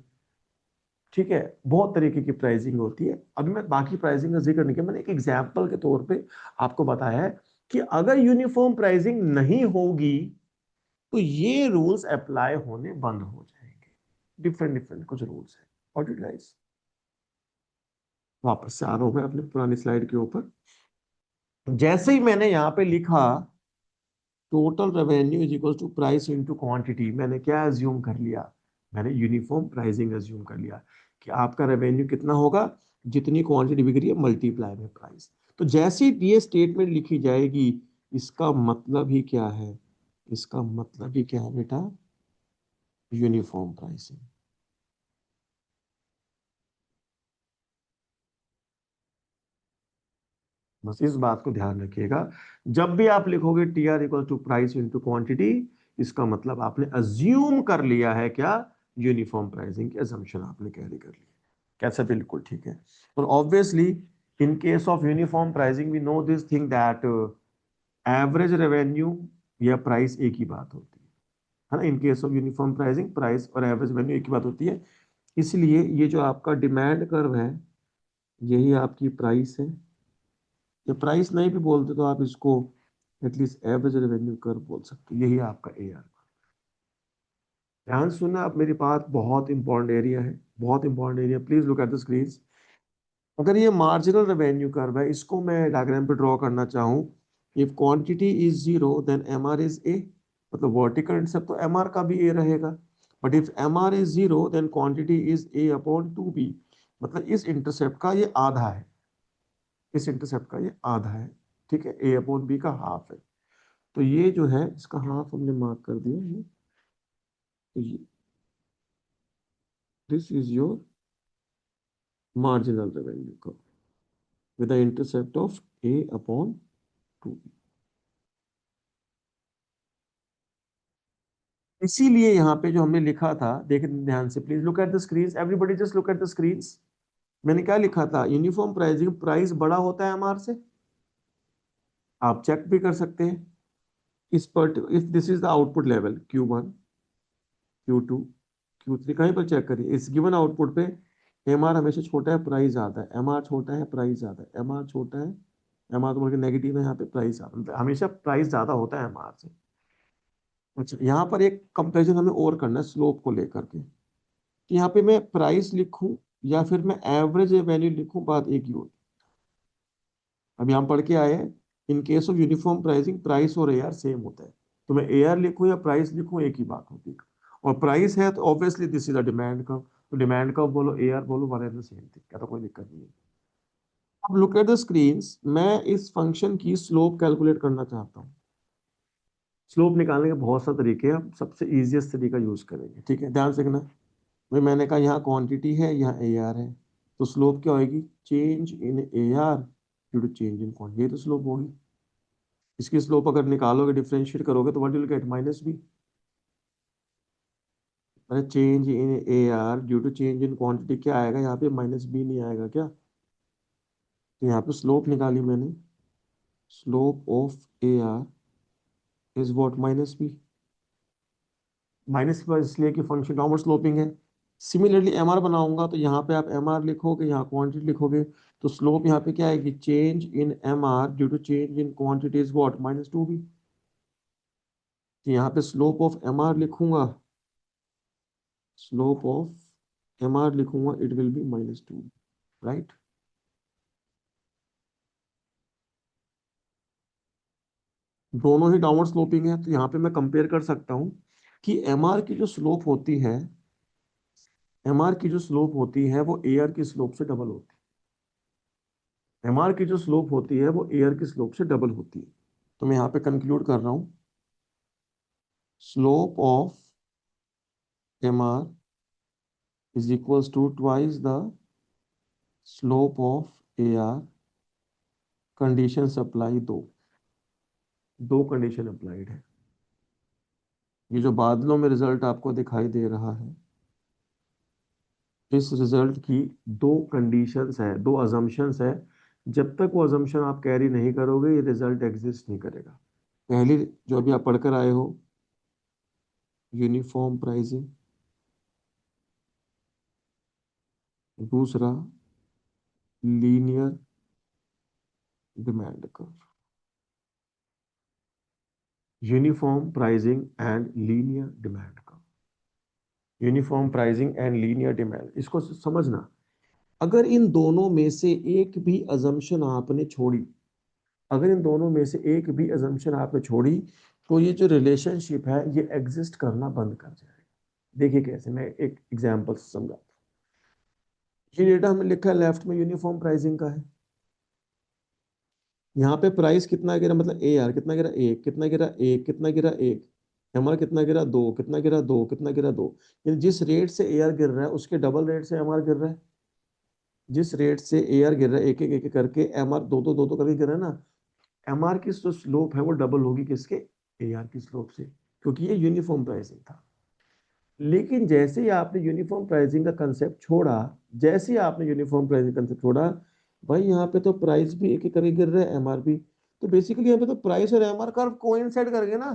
ठीक है, बहुत तरीके की प्राइसिंग होती है। अभी मैं बाकी प्राइसिंग का जिक्र नहीं किया, मैंने एक एग्जांपल के तौर पे आपको बताया है कि अगर यूनिफॉर्म प्राइसिंग नहीं होगी तो ये रूल्स अप्लाई होने बंद हो जाएंगे। डिफरेंट डिफरेंट कुछ रूल्स है। और गाइस वापस से आ रहा हूं मैं अपने पुरानी स्लाइड के ऊपर। जैसे ही मैंने यहाँ पे लिखा total revenue is equal to price into quantity, मैंने क्या एज्यूम कर लिया, मैंने यूनिफॉर्म प्राइसिंग एज्यूम कर लिया कि आपका रेवेन्यू कितना होगा, जितनी क्वांटिटी बिक रही है मल्टीप्लाई में प्राइस। तो जैसे ये स्टेटमेंट लिखी जाएगी, इसका मतलब ही क्या है, इसका मतलब ही क्या है बेटा, यूनिफॉर्म प्राइसिंग। बस इस बात को ध्यान रखिएगा, जब भी आप लिखोगे TR equal to price into quantity, इसका मतलब आपने अज्यूम कर लिया है क्या, यूनिफॉर्म प्राइसिंग की अजम्पशन आपने कैरी कर ली। कैसा? बिल्कुल ठीक है। और obviously In case of uniform pricing, we know this thing that average revenue या प्राइस एक ही बात होती है ना। In case of uniform pricing, price और एवरेज रेवेन्यू एक ही बात होती है। इसलिए ये जो आपका डिमांड कर्व है, यही आपकी प्राइस है। या प्राइस नहीं भी बोलते तो आप इसको एटलीस्ट एवरेज रेवेन्यू कर्व बोल सकते हो। यही आपका AR। ध्यान सुनना आप मेरी बात, बहुत इंपॉर्टेंट एरिया है, बहुत important area. Please look at the screen. अगर ये मार्जिनल रेवेन्यू कर्व है, इसको मैं डायग्राम पे ड्रॉ करना चाहूँ, if quantity is zero then MR is A। मतलब वर्टिकल इंटरसेप्ट तो MR का भी A रहेगा। But if MR is zero then quantity is A upon 2B। मतलब इस इंटरसेप्ट का ये आधा है, इस इंटरसेप्ट का ये आधा है, ठीक है। A अपॉन B का हाफ है। तो ये जो है इसका हाफ हमने मार्क कर दिया ये। तो ये this is your marginal revenue curve with the intercept of A upon 2B। इसीलिए यहाँ पे जो हमने लिखा था, देखें ध्यान से, please look at the screen, everybody just look at the screen. मैंने क्या लिखा था, यूनिफॉर्म प्राइसिंग, प्राइस बड़ा होता है MR से। आप चेक भी कर सकते हैं इस पर, if this is the output level Q1, Q2, Q3, कहीं पर चेक करिए, इस गिवन आउटपुट पे MR हमेशा छोटा है, प्राइस ज्यादा है। MR छोटा है, प्राइस ज्यादा है। MR छोटा है, MR तो बल्कि नेगेटिव है यहाँ पे, प्राइस ज्यादा, मतलब हमेशा प्राइस ज्यादा होता है MR से। अच्छा, यहाँ पर एक कंपैरिजन हमें और करना है स्लोप को लेकर के, कि यहाँ पे मैं प्राइस लिखूं या फिर मैं एवरेज वैल्यू लिखूं, बात एक ही होती। अभी हम पढ़ के आए हैं, in case of uniform pricing price और AR सेम होता है। तो मैं AR लिखूं या प्राइस लिखूं, एक ही बात होती है। और प्राइस है तो obviously this is the demand curve. तो डिमांड कर्व बोलो, AR बोलो, one and the same thing, क्या तो कोई दिक्कत नहीं है। अब लुक एट द स्क्रीन, मैं इस फंक्शन की स्लोप कैलकुलेट करना चाहता हूँ। स्लोप निकालने के बहुत सारे तरीके हैं, हम सबसे इजीएस्ट तरीका यूज करेंगे, ठीक है। ध्यान से देखना भाई, मैंने कहा यहाँ क्वांटिटी है, यहाँ AR है, तो स्लोप क्या होगी, change in AR due to change in quantity. ये तो स्लोप होगी। इसकी स्लोप अगर निकालोगे, डिफरेंशिएट करोगे, तो व्हाट विल गेट, -B। अरे change in AR due to change in quantity क्या आएगा यहाँ पे, -B नहीं आएगा क्या। तो यहाँ पे स्लोप निकाली मैंने, slope of AR is what, -B। Minus पर इसलिए कि फंक्शन डाउनवर्ड स्लोपिंग है। सिमिलरली MR बनाऊंगा तो यहाँ पे आप MR लिखोगे, यहाँ क्वांटिटी लिखोगे, तो स्लोप यहाँ पे क्या आएगी, change in MR due to change in quantity is what, -2B। तो यहाँ पे स्लोप ऑफ MR लिखूंगा, स्लोप ऑफ MR लिखूंगा, इट विल बी -2, राइट। दोनों ही डाउनवर्ड स्लोपिंग है, तो यहाँ पे मैं कंपेयर कर सकता हूँ कि MR की जो स्लोप होती है, MR की जो स्लोप होती है वो AR की स्लोप से डबल होती है। MR की जो स्लोप होती है वो AR की स्लोप से डबल होती है। तो मैं यहाँ पे कंक्लूड कर रहा हूँ, slope of MR is equals to twice the slope of AR। Condition apply दो, दो कंडीशन अप्लाइड है। ये जो बादलों में रिजल्ट आपको दिखाई दे रहा है, इस रिजल्ट की दो कंडीशंस है, दो अजम्पशंस है। जब तक वो अजम्पशन आप कैरी नहीं करोगे, ये रिजल्ट एग्जिस्ट नहीं करेगा। पहली जो अभी आप पढ़कर आए हो, यूनिफॉर्म प्राइसिंग। दूसरा, linear demand curve. Uniform pricing and linear demand curve. Uniform pricing and linear demand, इसको समझना। अगर इन दोनों में से एक भी अजम्पशन आपने छोड़ी, अगर इन दोनों में से एक भी अजम्पशन आपने छोड़ी, तो ये जो रिलेशनशिप है ये एग्जिस्ट करना बंद कर जाएगा। देखिए कैसे, मैं एक एग्जांपल से समझाता हूँ। ये डेटा हमने लिखा है लेफ्ट में, यूनिफॉर्म प्राइसिंग का है। यहाँ पे प्राइस कितना गिरा, मतलब AR कितना गिरा, एक, कितना गिरा, एक, कितना गिरा, एक। MR कितना गिरा, दो, कितना गिरा, दो, कितना गिरा, दो। यानी जिस रेट से AR गिर रहा है उसके डबल रेट से MR गिर रहा है। जिस रेट से AR गिर रहा है, एक एक एक एक करके MR दो दो करके गिर रहा है ना, MR की जो स्लोप है वो डबल होगी किसके, AR की स्लोप से, क्योंकि ये यूनिफॉर्म प्राइसिंग था। लेकिन जैसे ही आपने यूनिफॉर्म प्राइसिंग का कंसेप्ट छोड़ा, जैसे ही आपने यूनिफॉर्म प्राइसिंग कंसेप्ट छोड़ा, भाई यहाँ पे तो प्राइस भी एक एक करके गिर रहा है, एमआर भी। तो बेसिकली यहाँ पे तो प्राइस और एमआर कर्व कोइंसाइड कर गए ना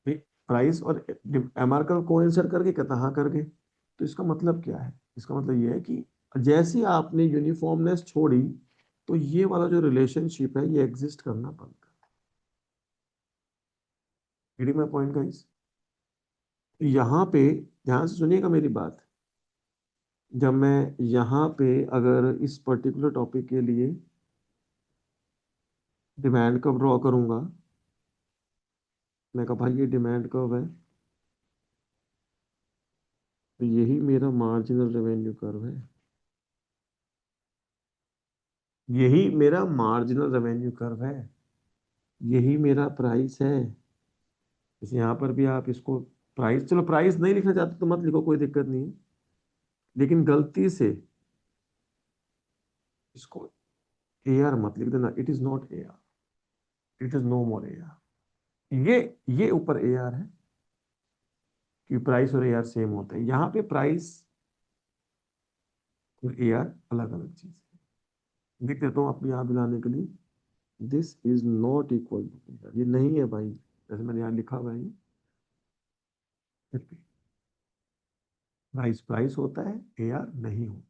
भाई। प्राइस और एमआर कर्व कोइंसाइड करके कहाँ कर गए? तो इसका मतलब क्या है? इसका मतलब ये है कि जैसे ही आपने यूनिफॉर्मनेस छोड़ी, तो ये वाला जो रिलेशनशिप है ये एग्जिस्ट करना बंद कर। Getting my point guys? यहाँ पे ध्यान से सुनिएगा मेरी बात। जब मैं यहाँ पे अगर इस पर्टिकुलर टॉपिक के लिए डिमांड कर्व ड्रॉ करूंगा, मैं कहा भाई ये डिमांड कर्व है, तो यही मेरा मार्जिनल रेवेन्यू कर्व है, यही मेरा मार्जिनल रेवेन्यू कर्व है, यही मेरा प्राइस है। जैसे यहाँ पर भी आप इसको प्राइस, चलो प्राइस नहीं लिखना चाहते तो मत लिखो, कोई दिक्कत नहीं है, लेकिन गलती से इसको ए आर मत लिख देना। It is not A R, it is no more A R. ये ऊपर ए आर है, कि प्राइस और ए आर सेम होता है। यहाँ पे प्राइस और ए आर अलग अलग चीज है। लिख देता हूँ आपको यहाँ मिलाने के लिए, this is not equal to, ये नहीं है भाई, जैसे मैंने यहाँ लिखा हुआ है प्राइस प्राइस होता है, ए आर नहीं हो।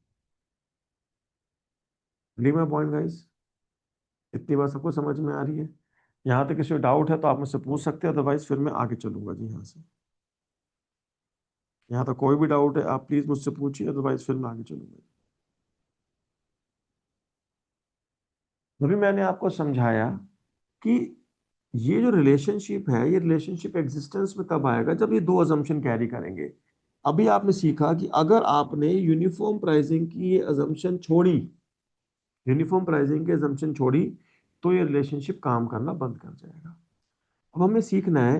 ली माय पॉइंट गाइस? इतनी बात सबको समझ में आ रही है? यहाँ तक किसी डाउट है तो आप मुझसे पूछ सकते हैं, अदरवाइज फिर मैं आगे चलूंगा जी यहाँ से। यहाँ तक कोई भी डाउट है आप प्लीज मुझसे पूछिए, अदरवाइज फिर मैं आगे चलूंगा। अभी मैंने आपको समझाया कि ये जो रिलेशनशिप है, ये रिलेशनशिप एग्जिस्टेंस में तब आएगा जब ये दो अजम्पशन कैरी करेंगे। अभी आपने सीखा कि अगर आपने यूनिफॉर्म प्राइसिंग की ये अजम्पशन छोड़ी, यूनिफॉर्म प्राइसिंग की अजम्पशन छोड़ी, तो ये रिलेशनशिप काम करना बंद कर जाएगा। अब हमें सीखना है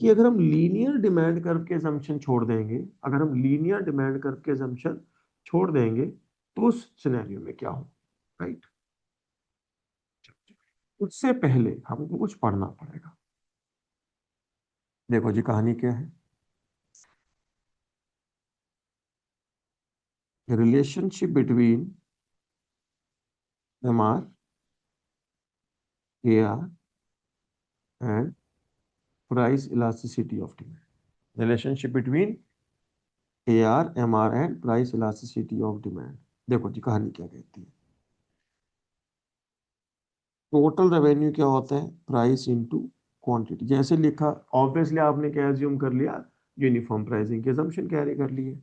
कि अगर हम लीनियर डिमांड कर्व के assumption छोड़ देंगे, अगर हम लीनियर डिमांड कर्व के assumption छोड़ देंगे, तो उस सिनेरियो में क्या हो, राइट? उससे पहले हमको कुछ पढ़ना पड़ेगा। देखो जी कहानी क्या है। Relationship between M R, A R and price elasticity of demand. Relationship between A R, M R and price elasticity of demand. देखो जी कहानी क्या कहती है। टोटल रेवेन्यू क्या होता है? Price into quantity. जैसे लिखा, ऑब्वियसली आपने क्या एज्यूम कर लिया? यूनिफॉर्म प्राइसिंग के assumption कैरी कर लिए।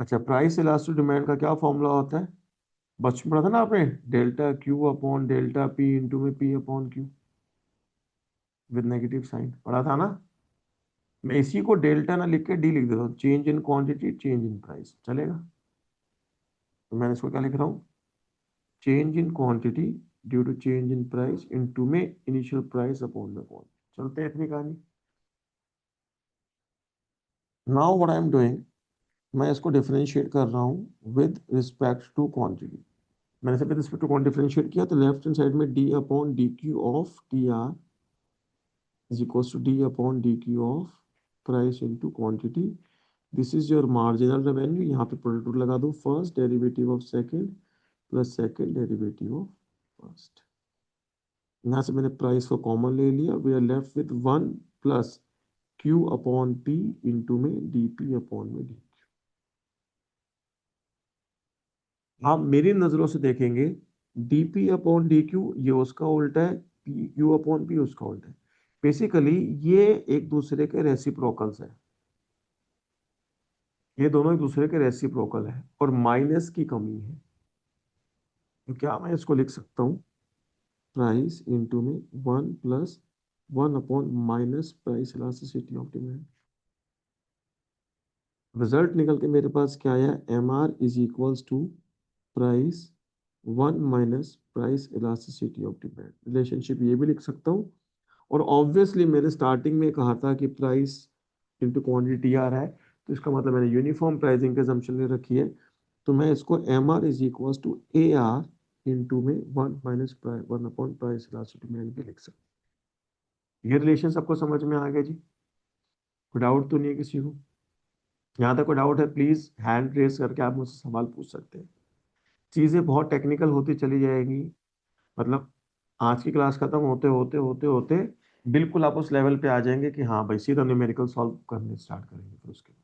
अच्छा, प्राइस इलास्टिक डिमांड का क्या फॉर्मूला होता है? बचपन पढ़ा था ना आपने, delta Q upon delta P into में P upon Q with negative sign, पढ़ा था ना? मैं इसी को डेल्टा ना लिख के डी लिख देता हूँ, change in quantity change in price, चलेगा? तो मैंने इसको क्या लिख रहा हूँ? Change in quantity due to change in price into में इनिशियल प्राइस अपॉन में क्वांटिटी। चलते हैं अपनी कहानी। Now what I am doing, मैं इसको डिफरेंशिएट कर रहा हूँ विद रिस्पेक्ट टू क्वांटिटी। मैंने सब रिस्पेक्ट टू क्वांटिटी डिफरेंशिएट किया, तो लेफ्ट हैंड साइड में D upon D Q of T R is equal to D upon D Q of price into quantity. This is your marginal revenue. यहाँ पे product लगा दो, first derivative of second plus second derivative of first. यहाँ से मैंने price को common ले लिया, we are left with one plus Q upon P into में डी पी अपॉन में डी। आप मेरी नजरों से देखेंगे, dp अपॉन dq ये उसका उल्टा है, q अपॉन p उसका उल्टा है। बेसिकली ये एक दूसरे के रेसिप्रोकल्स है, ये दोनों एक दूसरे के रेसिप्रोकल है, और माइनस की कमी है। तो क्या मैं इसको लिख सकता हूँ? प्राइस इंटू में one plus one upon minus price elasticity of demand. Result निकल के मेरे पास क्या आया? M R is equals to price one minus price elasticity of demand. Relationship ये भी लिख सकता हूँ। और ऑब्वियसली मैंने स्टार्टिंग में कहा था कि प्राइस इंटू क्वान्टिटी आ रहा है, तो इसका मतलब मैंने यूनिफॉर्म प्राइसिंग के assumption ले रखी है। तो मैं इसको M R is equal to A R into में one minus one upon price elasticity demand भी लिख सकता हूँ। ये रिलेशन सबको समझ में आ गया जी? कोई डाउट तो नहीं है किसी को? यहाँ तक कोई डाउट है प्लीज हैंड रेस करके आप मुझसे सवाल पूछ सकते हैं। चीजें बहुत टेक्निकल होती चली जाएंगी। मतलब आज की क्लास खत्म होते होते होते होते बिल्कुल आप उस लेवल पे आ जाएंगे कि हाँ भाई सीधा न्यूमेरिकल सॉल्व करने स्टार्ट करेंगे फिर उसके बाद।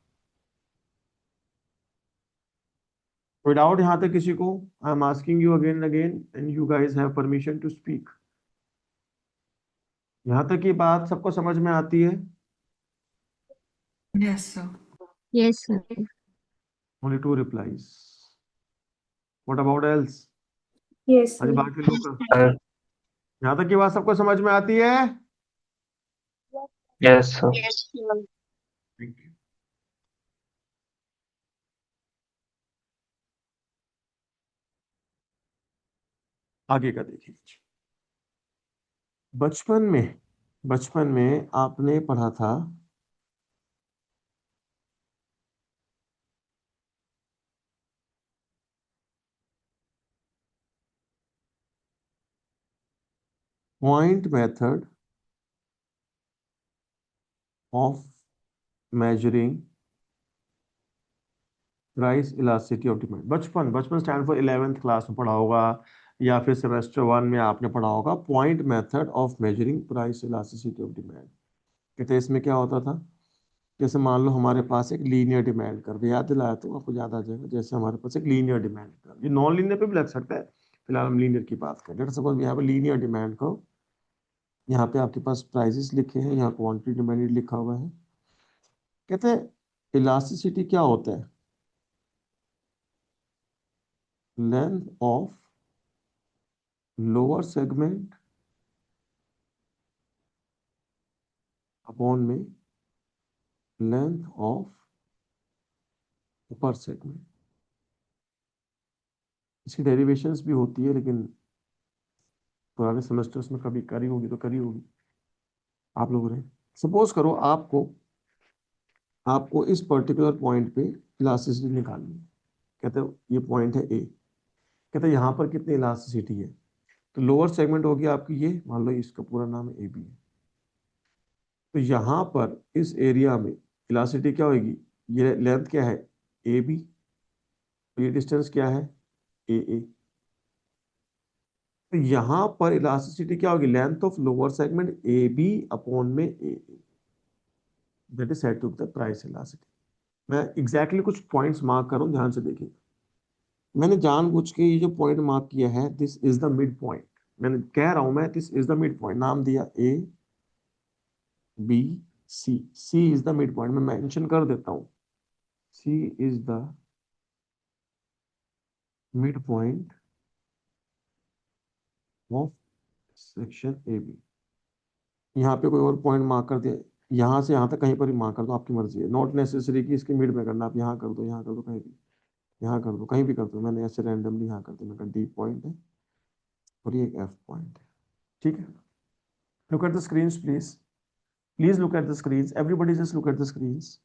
कोई डाउट यहाँ तक किसी को? I am asking you again and again and you guys have permission to speak. यहाँ तक ये बात सबको समझ में आती है? Yes, sir. Yes sir. Only two replies. What about else? Yes, हाँ जी, sir. बाकी लोग का यहाँ तक की बात सबको समझ में आती है? Yes sir. Yes sir. Thank you. आगे का देखिए। बचपन में आपने पढ़ा था point method of measuring price elasticity of demand. बचपन बचपन स्टैंड फॉर 11th क्लास में पढ़ा होगा, या फिर सेमेस्टर 1 में आपने पढ़ा होगा point method of measuring price elasticity of demand. कहते इसमें क्या होता था, जैसे मान लो हमारे पास एक लीनियर डिमांड कर्व, याद दिलाया तो आपको याद आ जाएगा। जैसे हमारे पास एक लीनियर डिमांड कर्व, ये नॉन लीनियर पे भी लग सकता है, फिलहाल हम लीनियर की बात करें। Let suppose we have a linear demand curve. यहाँ पे आपके पास प्राइसेस लिखे हैं, यहाँ क्वांटिटी डिमांडेड लिखा हुआ है। कहते हैं इलास्टिसिटी क्या होता है, length of lower segment upon में लेंथ ऑफ अपर सेगमेंट। इसकी डेरिवेशंस भी होती है, लेकिन पुराने सेमेस्टर्स में कभी करी होगी तो करी होगी आप लोगों ने। सपोज करो आपको आपको इस पर्टिकुलर पॉइंट पे इलास्टिसिटी निकालनी है। कहते हैं ये पॉइंट है ए, कहते हैं यहाँ पर कितनी इलास्टिसिटी है, तो लोअर सेगमेंट होगी आपकी ये, मान लो इसका पूरा नाम है ए बी है। तो यहाँ पर इस एरिया में इलास्टिसिटी क्या होगी, ये लेंथ क्या है ए बी, ये डिस्टेंस क्या है ए ए। तो यहाँ पर इलास्टिसिटी क्या होगी, length of lower segment A B upon में A A, that is said to the price elasticity. मैं एग्जैक्टली कुछ पॉइंट्स मार्क करूँ, ध्यान से देखिए। मैंने जानबूझ के ये जो पॉइंट मार्क किया है, this is the mid point. मैंने कह रहा हूं मैं this is the mid point, नाम दिया A B C, C is the mid point. मैं मेंशन कर देता हूं C is the mid point of section A B. यहाँ पे कोई और पॉइंट मार्क कर दिया, यहाँ से यहाँ तक कहीं पर भी मार्क कर दो, आपकी मर्जी है। नॉट नेसेसरी कि इसके मिड में करना, आप यहाँ कर दो, यहाँ कर दो, कहीं भी, यहाँ कर दो, कहीं भी कर दो। मैंने ऐसे रैंडमली यहाँ कर दिया, मैं डी पॉइंट है और ये एक एफ पॉइंट है। ठीक है, look at the screens please, please look at the screens, everybody just look at the screens.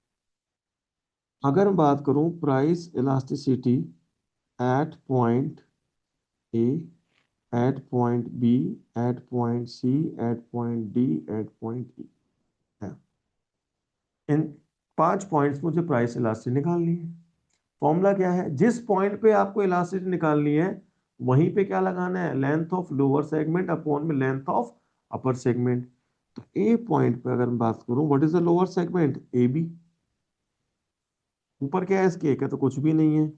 अगर मैं बात करूं price elasticity at point A, at point B, at point C, at point D, at point E है, in 5 points मुझे price elasticity निकालनी है। Formula क्या है, जिस पॉइंट पे आपको इलास्टिसिटी निकालनी है वहीं पे क्या लगाना है, length of lower segment upon में लेंथ ऑफ अपर सेगमेंट। तो ए पॉइंट पे अगर मैं बात करूं, what is the lower segment A B, ऊपर क्या है इसके, क्या तो कुछ भी नहीं है,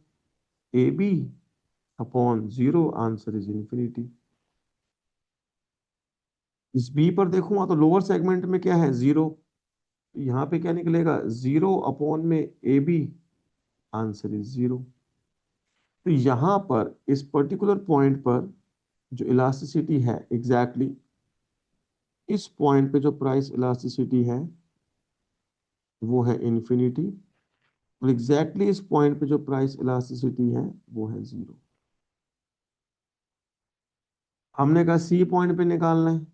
A B upon 0, answer is infinity. इस बी पर देखूंगा तो लोअर सेगमेंट में क्या है 0, यहाँ पे क्या निकलेगा 0 अपॉन में ए बी, आंसर इज 0। तो यहाँ पर इस पर्टिकुलर पॉइंट पर जो इलास्टिसिटी है, एग्जैक्टली इस पॉइंट पे जो प्राइस इलास्टिसिटी है वो है इंफिनिटी, और एग्जैक्टली इस पॉइंट पे जो प्राइस इलास्टिसिटी है वो है 0। हमने कहा सी पॉइंट पे निकालना है,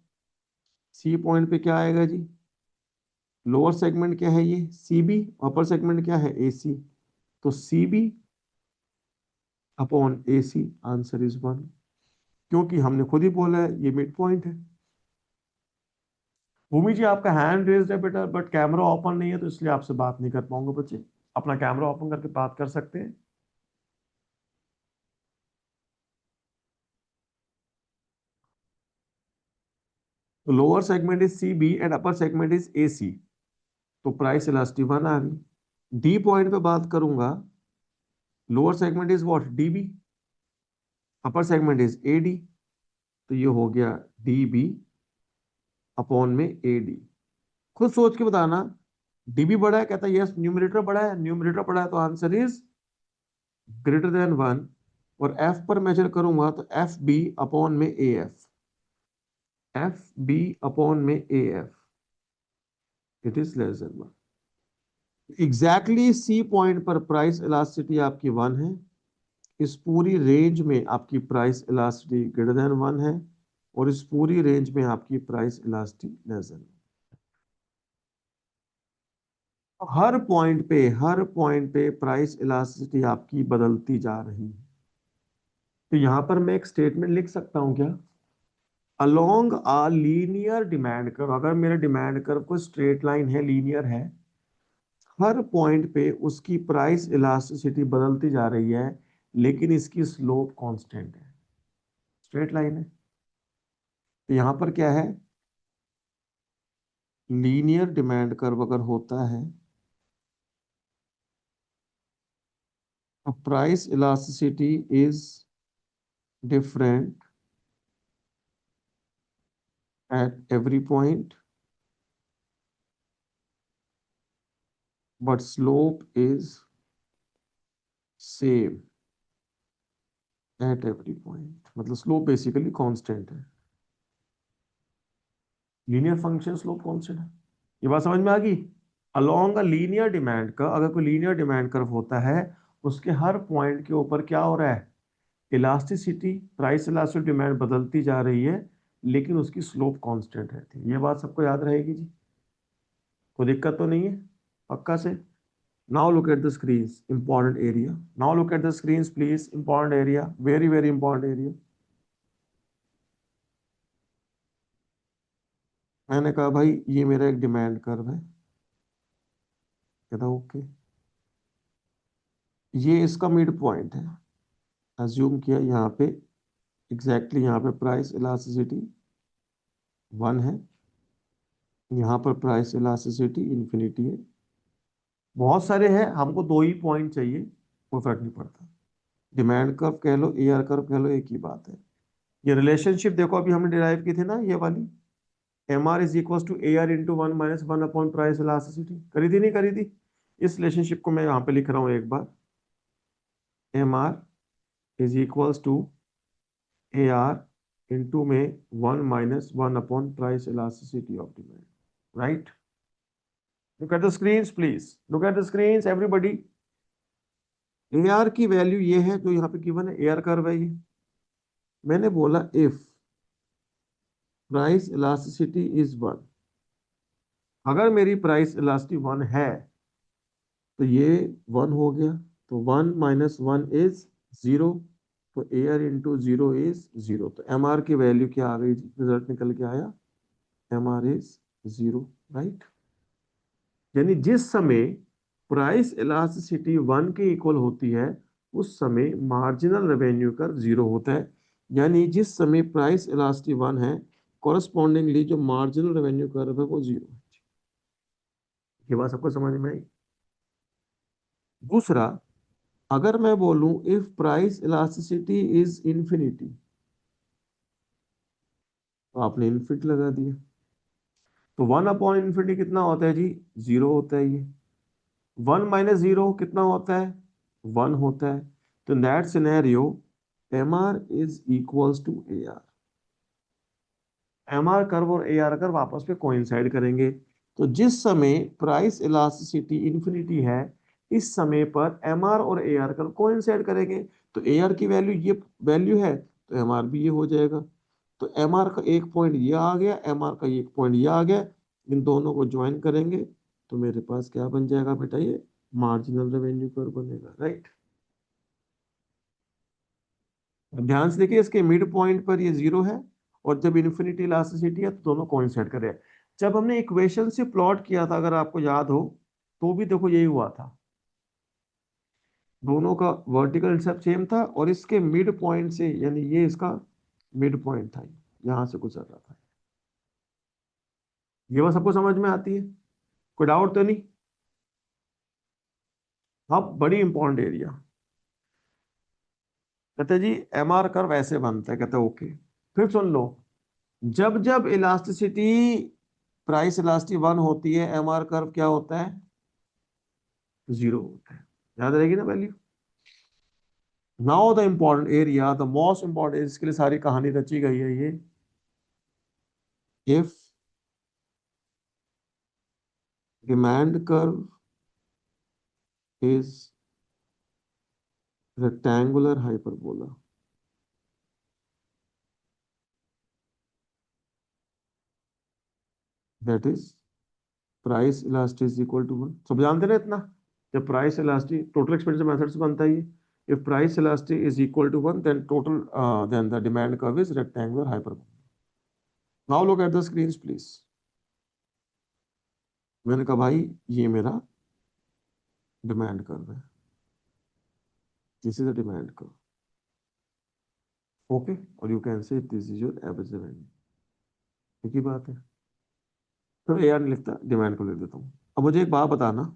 सी पॉइंट पे क्या आएगा जी, लोअर सेगमेंट क्या है ये सी बी, अपर सेगमेंट क्या है ए सी, तो C B upon A C, answer is 1, क्योंकि हमने खुद ही बोला है ये मिड पॉइंट है। भूमि जी आपका हैंड रेज्ड है बेटा, बट कैमरा ओपन नहीं है तो इसलिए आपसे बात नहीं कर पाऊंगा बच्चे। अपना कैमरा ओपन करके बात कर सकते हैं। तो lower segment is C B and upper segment is A C, तो प्राइस इलास्टिसिटी 1 आ गई। डी पॉइंट पे बात करूंगा, lower segment is what, D B, upper segment is A D, तो ये हो गया डी बी अपॉन में ए डी। खुद सोच के बताना, डीबी बड़ा है, कहता है यस, न्यूमरेटर बड़ा है, न्यूमरेटर बड़ा है, तो आंसर इज ग्रेटर देन 1। और एफ पर मेजर करूंगा तो एफ बी अपॉन में A F, F B upon में A F, it is less than 1। Exactly C point पर प्राइस इलास्टिसिटी आपकी 1 है, इस पूरी रेंज में आपकी प्राइस इलास्टिसिटी ग्रेटर देन 1 है, और इस पूरी रेंज में आपकी प्राइस इलास्टिसिटी लेस देन। हर पॉइंट पे प्राइस इलास्टिसिटी आपकी बदलती जा रही है। तो यहां पर मैं एक स्टेटमेंट लिख सकता हूं क्या, अलोंग आ लीनियर डिमांड कर्व, अगर मेरे डिमांड कर्व को स्ट्रेट लाइन है, लीनियर है, हर पॉइंट पे उसकी प्राइस इलास्टिसिटी बदलती जा रही है, लेकिन इसकी स्लोप कांस्टेंट है, स्ट्रेट लाइन है। तो यहां पर क्या है, लीनियर डिमांड कर्व अगर होता है तो price elasticity is different at every point, but slope is same at every point। मतलब स्लोप बेसिकली कांस्टेंट है, लीनियर फंक्शन स्लोप कांस्टेंट है। ये बात समझ में आ गई। अलोंग अ लीनियर डिमांड का, अगर कोई लीनियर डिमांड कर्व होता है, उसके हर पॉइंट के ऊपर क्या हो रहा है, इलास्टिसिटी, प्राइस इलास्टिक डिमांड बदलती जा रही है, लेकिन उसकी स्लोप कांस्टेंट रहती है। ये बात सबको याद रहेगी जी, कोई दिक्कत तो नहीं है पक्का से। Now look at the screens, important area. Now look at the screens, please. Important area, very very important area. मैंने कहा भाई ये मेरा एक डिमांड कर्व है, कहता ओके, ये इसका मिड पॉइंट है, अज्यूम किया यहाँ पे, एग्जैक्टली यहाँ पे प्राइस इलास्टिसिटी 1 है, यहाँ पर प्राइस इलास्टिसिटी इन्फिनिटी है। बहुत सारे हैं, हमको 2 ही पॉइंट चाहिए, कोई फर्क नहीं पड़ता, डिमांड कर्व कह लो, ए आर कर्व कह लो, एक ही बात है। ये रिलेशनशिप देखो अभी हमने डिराइव की थी ना, ये वाली, M R is equal to A R into 1 - 1 upon price elasticity, करी थी नहीं करी थी। इस रिलेशनशिप को मैं यहाँ पे लिख रहा हूँ एक बार, M R is equal to A R into में 1 - 1 upon price elasticity of demand, right. Look at the screens please, look at the screens everybody. A R की वैल्यू ये है जो यहाँ पे गिवन है, ए आर कर्व है ये। मैंने बोला इफ प्राइस इलास्टिसिटी इज 1, अगर मेरी प्राइस इलास्टिसिटी 1 है तो ये 1 हो गया, तो 1 - 1 इज 0, तो ए आर इंटू 0 इज 0। तो एम आर की वैल्यू क्या आ गई, रिजल्ट निकल के आया, एम आर इज 0, राइट। यानी जिस समय प्राइस इलास्टिसिटी 1 के इक्वल होती है, उस समय मार्जिनल रेवेन्यू कर्व 0 होता है। यानी जिस समय प्राइस इलास्टिसिटी 1 है, कॉरस्पॉन्डिंगली जो मार्जिनल रेवेन्यू कर्व है वो 0 है। ये बात सबको समझ में आई। दूसरा, अगर मैं बोलूं if price elasticity is infinity, तो आपने इन्फिनिटी लगा दिया, तो 1/इंफिनिटी कितना होता है जी, 0 होता है ये। 1 - 0 कितना होता है, 1 होता है। तो in that scenario M R is equals to A R, M R curve और ए आर कर्व आपस में कोइंसाइड करेंगे। तो जिस समय प्राइस इलास्टिसिटी इंफिनिटी है, इस समय पर एम आर और ए आर कर्व कोइंसाइड करेंगे। तो ए आर की वैल्यू ये वैल्यू है, तो एम आर भी ये हो जाएगा। तो एम आर का एक पॉइंट ये आ गया, एम आर का एक पॉइंट ये आ गया, इन दोनों को ज्वाइन करेंगे तो मेरे पास क्या बन जाएगा बेटा, ये मार्जिनल रेवेन्यू कर्व बनेगा, राइट। ध्यान से देखिए, इसके मिड पॉइंट पर ये 0 है, और जब इन्फिनिटी इलास्टिसिटी है तो दोनों कोइंसाइड कर रहे हैं। जब हमने इक्वेशन से प्लॉट किया था, अगर आपको याद हो, तो भी देखो यही हुआ था, दोनों का वर्टिकल इंटरसेप्ट सेम था, और इसके मिड पॉइंट से, यानी ये इसका मिड पॉइंट था, यहां से गुजर रहा था। ये बात सबको समझ में आती है? कोई डाउट तो नहीं? अब बड़ी इंपॉर्टेंट एरिया, कहते जी एमआर कर्व ऐसे बनता है, कहते ओके। फिर सुन लो, जब जब इलास्टिसिटी प्राइस इलास्टिसिटी 1 होती है, एमआर कर्व क्या होता है? 0 होता है। याद रहेगी ना value? Now the important area, the most important, इसके लिए सारी कहानी रची गई है ये। If demand curve is rectangular hyperbola, that is price elasticity is equal to 1। सब जानते ना इतना? जब price elasticity total expenditure method से बनता है ये। If price elasticity is equal to 1, then total then the demand curve is rectangular hyperbola. Now look at the screen please. मैंने कहा भाई ये मेरा डिमांड कर्व है, this is the demand curve, okay, और you can say this is your average revenue. एक ही बात है। तो ए आर नहीं लिखता, डिमांड को लिख देता हूँ। अब मुझे एक बात बताना,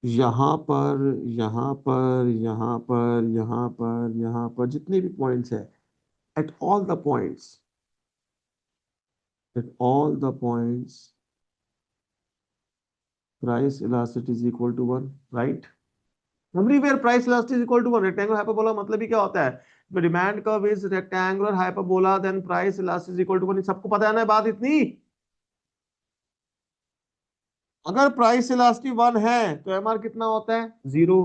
यहाँ पर यहाँ पर यहाँ पर यहाँ पर यहाँ पर जितने भी पॉइंट्स है, at all the points, at all the points price elasticity is equal to 1, right? Everywhere price elasticity is equal to 1। Rectangular hyperbola मतलब ही क्या होता है? The demand curve is rectangular hyperbola, then price elasticity is equal to 1। सबको पता है ना बात इतनी? अगर प्राइस इलास्टिसिटी 1 है तो एमआर कितना होता है? 0।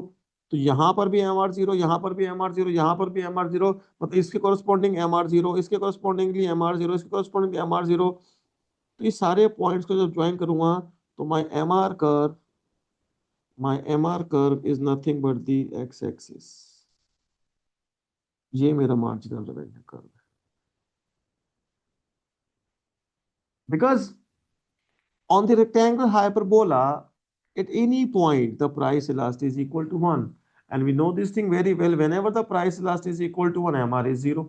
तो यहां पर भी एमआर 0, यहां पर भी एमआर 0, यहां पर भी एमआर 0, मतलब इसके कोरस्पॉन्डिंग एमआर 0, इसके कोरस्पॉन्डिंगली एमआर 0, इसके कोरस्पॉन्डिंगली एमआर 0। तो ये सारे पॉइंट्स को जब ज्वाइन करूंगा तो my MR curve is nothing but the X axis. ये मेरा मार्जिनल रेवेन्यू कर्व है। Because on the rectangular hyperbola, at any point, the price elasticity is equal to 1. And we know this thing very well. Whenever the price elasticity is equal to 1, MR is 0.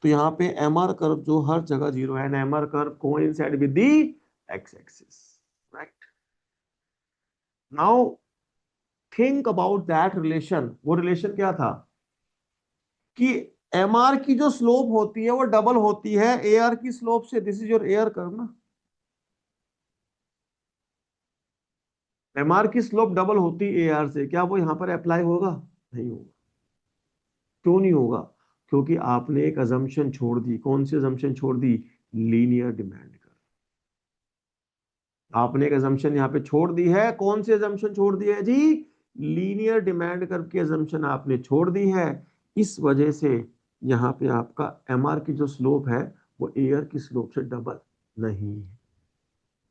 तो यहाँ पे MR curve जो हर जगह 0 है, MR curve coincide with the x-axis, right? Now think about that relation. वो relation क्या था? कि MR की जो स्लोप होती है वो डबल होती है AR की स्लोप से। This is your AR curve ना। एमआर की स्लोप डबल होती एआर से, क्या वो यहां पर अप्लाई होगा? नहीं होगा। क्यों नहीं होगा? क्योंकि आपने एक अजम्पशन छोड़ दी। कौन सी अजम्पशन छोड़ दी? लीनियर डिमांड कर। आपने एक अजम्पशन यहां पे छोड़ दी है। कौन सी अजम्पशन छोड़ दी है जी? लीनियर डिमांड कर्व की अजम्पशन आपने छोड़ दी है। इस वजह से यहां पे आपका एमआर की जो स्लोप है वो एआर की स्लोप से डबल नहीं है।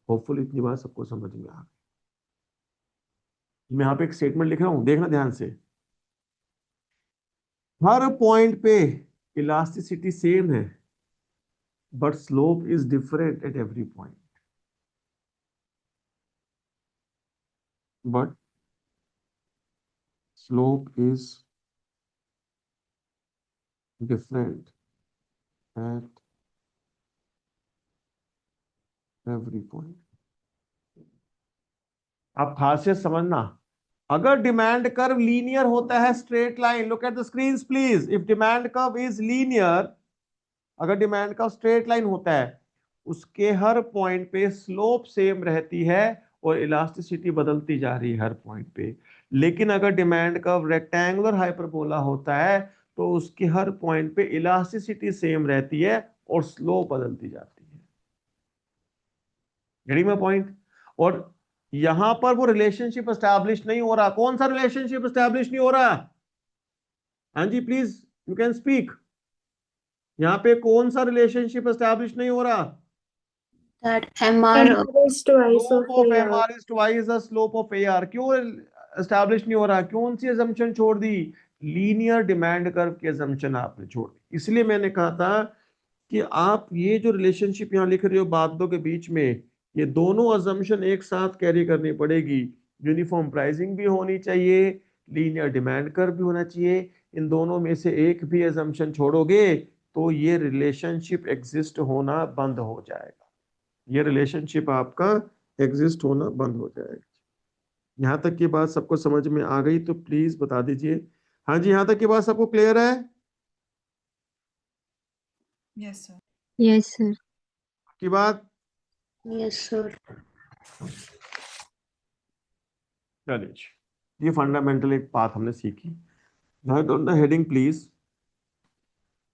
होपफुल इतनी बात सबको समझ में आ गई। मैं यहाँ पे एक स्टेटमेंट लिख रहा हूं, देखना ध्यान से। हर पॉइंट पे इलास्टिसिटी सेम है, but slope is different at every point. But slope is different at every point. आप खासियत समझना, अगर डिमांड कर्व लीनियर होता है, straight line, look at the screen please. If demand curve is linear, अगर demand curve straight line होता है, उसके हर पॉइंट पे स्लोप सेम रहती है और इलास्टिसिटी बदलती जा रही है हर पॉइंट पे। लेकिन अगर डिमांड कर्व रेक्टेंगुलर हाइपरबोला होता है तो उसके हर पॉइंट पे इलास्टिसिटी सेम रहती है और स्लोप बदलती जाती है। Getting my point? और यहां पर वो रिलेशनशिप एस्टैब्लिश नहीं हो रहा। कौन सा रिलेशनशिप एस्टैब्लिश नहीं हो रहा? हाँ जी प्लीज, यू कैन स्पीक। यहाँ पे कौन सा रिलेशनशिप एस्टैब्लिश नहीं हो रहा? that MR MR is twice slope of of AR. MR is twice the slope of AR. क्यों एस्टैब्लिश नहीं हो रहा? कौन सी अजम्पशन छोड़ दी? लीनियर डिमांड कर्व की अजम्पशन आपने छोड़ दी। इसलिए मैंने कहा था कि आप ये जो रिलेशनशिप यहाँ लिख रहे हो बातों के बीच में, ये दोनों अजम्पशन एक साथ कैरी करनी पड़ेगी। यूनिफॉर्म प्राइसिंग भी होनी चाहिए, लीनियर डिमांड कर्व भी होना चाहिए। इन दोनों में से एक भी अजम्पशन छोड़ोगे तो ये रिलेशनशिप एग्जिस्ट होना बंद हो जाएगा। ये रिलेशनशिप आपका एग्जिस्ट होना बंद हो जाएगा। यहाँ तक की बात सबको समझ में आ गई तो प्लीज बता दीजिए। हाँ जी, यहाँ तक की बात सबको क्लियर है? Yes sir. Yes sir. की बात? Yes sir. चलिए जी, ये फंडामेंटल एक बात हमने सीखी। Now on the heading please,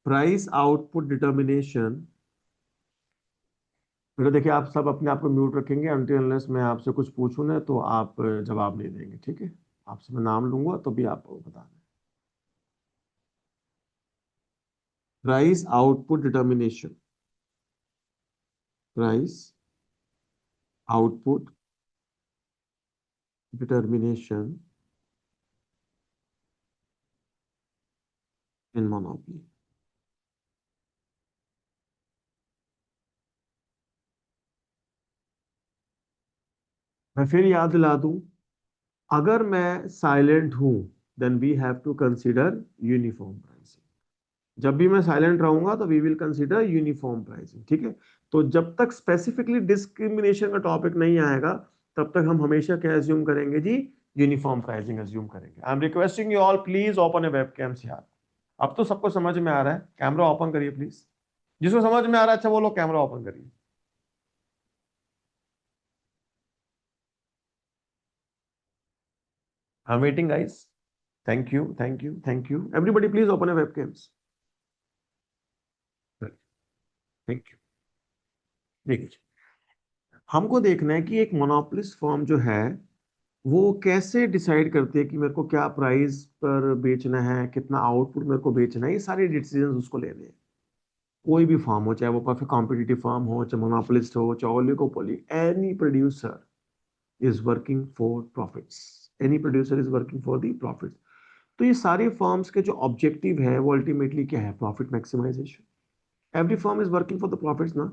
price output determination. बेटा देखिए, आप सब अपने आप को म्यूट रखेंगे अनटिल अनलेस मैं आपसे कुछ पूछूं ना तो आप जवाब नहीं देंगे, ठीक है? आपसे मैं नाम लूंगा तो भी आप बताना। Price output determination, price output determination in monopoly. मैं फिर याद दिला दूं, अगर मैं साइलेंट हूं then we have to consider uniform pricing. जब भी मैं साइलेंट रहूंगा तो we will consider uniform pricing, ठीक है? तो जब तक स्पेसिफिकली डिस्क्रिमिनेशन का टॉपिक नहीं आएगा तब तक हम हमेशा क्या एज्यूम करेंगे जी? यूनिफॉर्म प्राइसिंग एज्यूम करेंगे। I am requesting you all please open a webcams यार। अब तो सबको समझ में आ रहा है, कैमरा ओपन करिए प्लीज। जिसको समझ में आ रहा है अच्छा वो लोग कैमरा ओपन करिए। I am waiting guys. Thank you, thank you, thank you. Everybody please open a webcams. Thank you. देखिए, हमको देखना है कि एक मोनोपोलिस्ट फर्म जो है वो कैसे डिसाइड करती है कि मेरे को क्या प्राइस पर बेचना है, कितना आउटपुट मेरे को बेचना है। ये सारे डिसीजंस उसको लेने हैं। कोई भी फर्म हो, चाहे वो काफी कॉम्पिटिटिव फर्म हो, चाहे मोनोपोलिस्ट हो, चाहे oligopoly, any producer is working for profits. Any producer is working for the profits. तो ये सारी फर्म्स के जो ऑब्जेक्टिव है वो अल्टीमेटली क्या है? Profit maximisation. Every firm is working for the profits ना।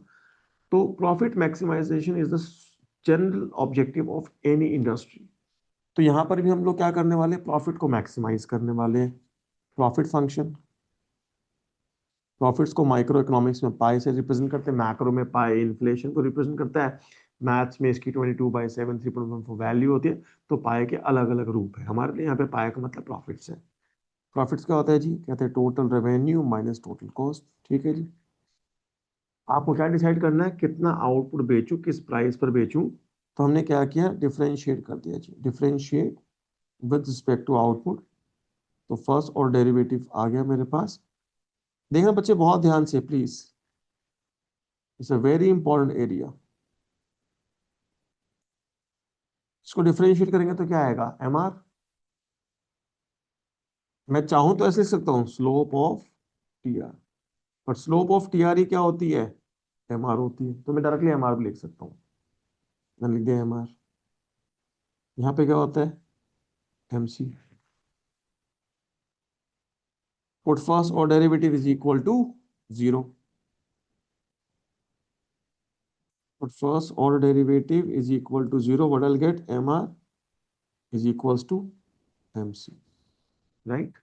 तो profit maximisation is the general objective of any industry. तो यहां पर भी हम लोग क्या करने वाले हैं? प्रॉफिट को मैक्सिमाइज करने वाले हैं। प्रॉफिट फंक्शन, प्रॉफिट्स को माइक्रो इकोनॉमिक्स में पाई से रिप्रेजेंट करते हैं, मैक्रो में पाई इन्फ्लेशन को रिप्रेजेंट करता है, मैथ्स में इसकी 22/7 3.14 वैल्यू होती है। तो पाई के अलग अलग रूप है। हमारे लिए यहाँ पे पाई का मतलब प्रॉफिट्स है। प्रॉफिट्स क्या होता है जी? कहते हैं total revenue minus total cost, ठीक है जी। आपको क्या डिसाइड करना है? कितना आउटपुट बेचूं, किस प्राइस पर बेचूं। तो हमने क्या किया? डिफरेंशिएट कर दिया जी। Differentiate with respect to output. तो फर्स्ट और डेरिवेटिव आ गया मेरे पास। देखना बच्चे बहुत ध्यान से please, it's a very important area. इसको डिफरेंशिएट करेंगे तो क्या आएगा? M R. मैं चाहूं तो ऐसे लिख सकता हूँ, स्लोप ऑफ टी आर। पर स्लोप ऑफ टी आर ही क्या होती है? एम आर होती है। तो मैं डायरेक्टली एम आर भी लिख सकता हूँ। मैंने लिख दिया एम आर। यहाँ पे क्या होता है? M C. पुट फर्स्ट और derivative is equal to zero. But first order derivative is equal to zero. What I'll get? MR is equals to MC, right?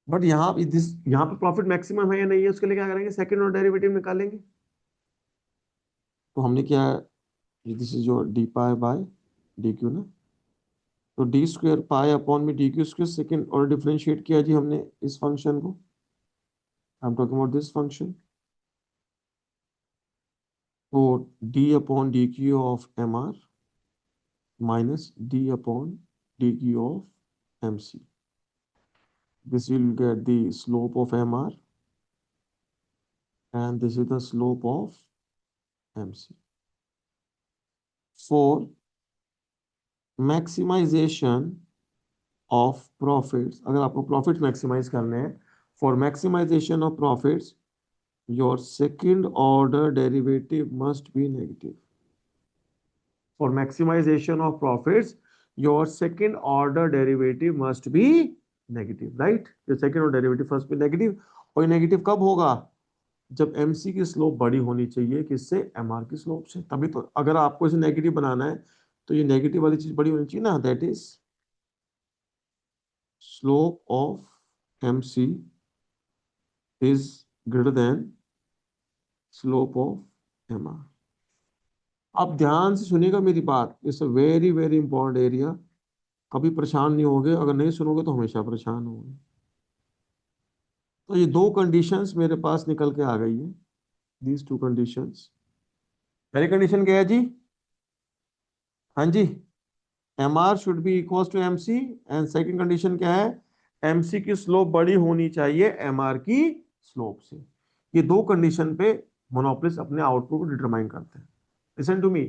But यहाँ पे प्रॉफिट मैक्सिमम है या नहीं है उसके लिए क्या करेंगे? सेकंड ऑर्डर डेरिवेटिव निकालेंगे। तो हमने क्या, this is your D pi by D Q ना। तो डी स्क्वेयर पाई अपॉन में D Q square, second order differentiate किया जी हमने इस फंक्शन को। I am talking about this function. तो D upon D Q of M R minus D upon D Q of M C. This will get the slope of MR and this is the slope of MC. For maximization of profits, अगर आपको profit maximize करने हैं, for maximization of profits, your second order derivative must be negative. For maximization of profits, your second order derivative must be negative, right? Your second order derivative first be negative. और negative कब होगा? जब MC की slope बड़ी होनी चाहिए किससे? MR की स्लोप से। तभी तो अगर आपको इसे नेगेटिव बनाना है तो ये नेगेटिव वाली चीज बड़ी होनी चाहिए ना। That is slope of MC is greater than slope of M R. आप ध्यान से सुनिएगा मेरी बात, it's a very very important area. कभी परेशान नहीं होगे, अगर नहीं सुनोगे तो हमेशा परेशान होगे। तो ये दो कंडीशंस मेरे पास निकल के आ गई है, दीज टू कंडीशंस। पहली कंडीशन क्या है जी? हाँ जी, M R should be equal to M C. And second condition क्या है? एम सी की स्लोप बड़ी होनी चाहिए एम आर की स्लोप से। ये दो कंडीशन पे मोनोपोलिस्ट अपने आउटपुट को डिटरमाइन करते हैं। Listen to me,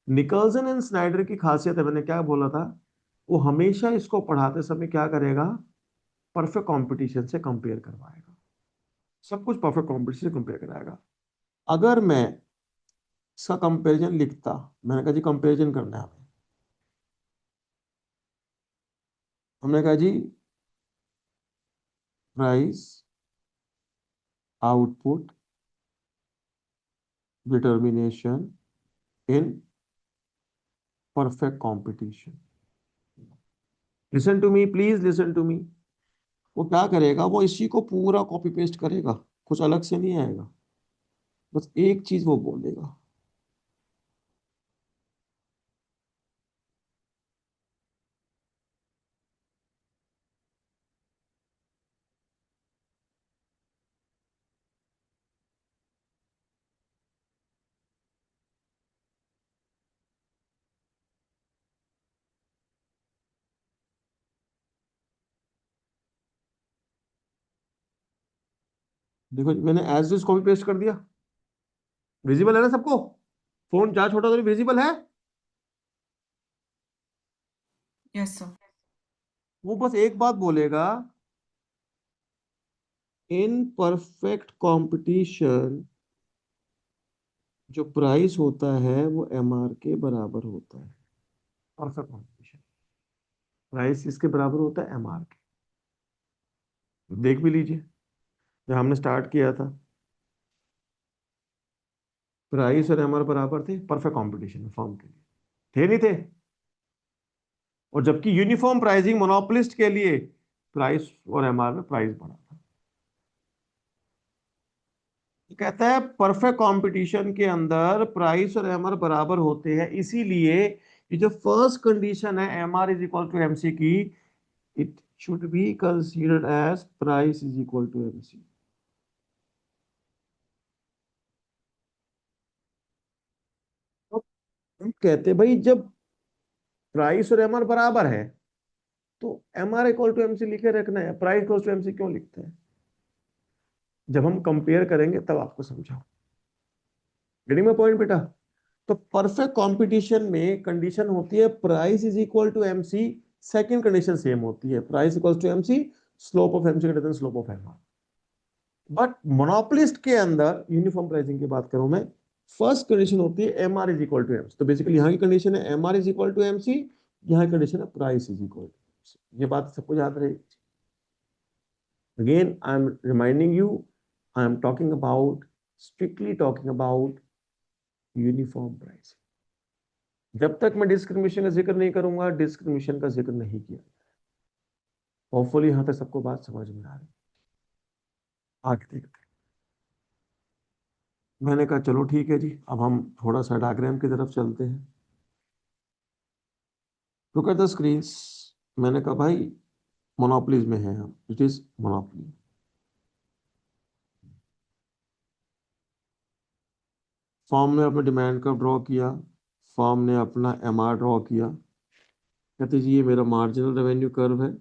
Nicholson and Snyder की खासियत है, मैंने क्या बोला था, वो हमेशा इसको पढ़ाते समय क्या करेगा? परफेक्ट कंपटीशन से कंपेयर करवाएगा, सब कुछ परफेक्ट कंपटीशन से कंपेयर कराएगा। अगर मैं इसका कंपैरिजन लिखता, मैंने कहा जी कंपैरिजन करना है हमें, हमने कहा जी price output determination in perfect competition. Listen to me, please listen to me. वो क्या करेगा? वो इसी को पूरा कॉपी पेस्ट करेगा, कुछ अलग से नहीं आएगा, बस एक चीज वो बोलेगा। देखो मैंने एज इज कॉपी पेस्ट कर दिया, विजिबल है ना सबको? फोन जहां छोटा तो विजिबल है। Yes sir. वो बस एक बात बोलेगा, इन परफेक्ट कंपटीशन जो प्राइस होता है वो एमआर के बराबर होता है। परफेक्ट कंपटीशन प्राइस इसके बराबर होता है एमआर के। देख भी लीजिए, जब हमने स्टार्ट किया था प्राइस और एमआर बराबर थे परफेक्ट कंपटीशन फॉर्म के लिए, थे नहीं थे? और जबकि यूनिफॉर्म प्राइसिंग मोनोपोलिस्ट के लिए प्राइस और एमआर में प्राइस बढ़ा था। तो कहता है परफेक्ट कंपटीशन के अंदर प्राइस और एमआर बराबर होते हैं, इसीलिए ये जो फर्स्ट कंडीशन है MR is equal to MC की, it should be considered as price is equal to MC. हम कहते हैं भाई जब प्राइस और एमआर बराबर है तो एमआर इक्वल टू एमसी लिखे रखना है, प्राइस इक्वल टू एमसी क्यों लिखते हैं? जब हम कंपेयर करेंगे तब आपको समझाओ। गेटिंग माय पॉइंट बेटा? तो परफेक्ट कंपटीशन में कंडीशन होती है price is equal to MC, second condition same होती है price equal to MC, slope of MC greater than slope of MR. But monopolist के अंदर यूनिफॉर्म प्राइसिंग की बात करूं मैं, फर्स्ट कंडीशन होती है M R is equal to MC. तो बेसिकली यहाँ की कंडीशन है M R is equal to MC, यहाँ की कंडीशन है प्राइस इज इक्वल टू। ये बात सबको याद रहेगी। Again I am reminding you, I am talking about, strictly talking about uniform pricing. जब तक मैं डिस्क्रिमिनेशन का जिक्र नहीं करूंगा, डिस्क्रिमिनेशन का जिक्र नहीं किया। होपफुली यहां तक सबको बात समझ में आ रही। आगे देखते हैं। मैंने कहा चलो ठीक है जी, अब हम थोड़ा सा डायग्राम की तरफ चलते हैं। Look at the screens. मैंने कहा भाई मोनोपोलीज में है हम, इट इज मोनोपोली। फॉर्म ने अपना डिमांड कर्व ड्रॉ किया, फॉर्म ने अपना एमआर ड्रॉ किया। कहते जी ये मेरा मार्जिनल रेवेन्यू कर्व है,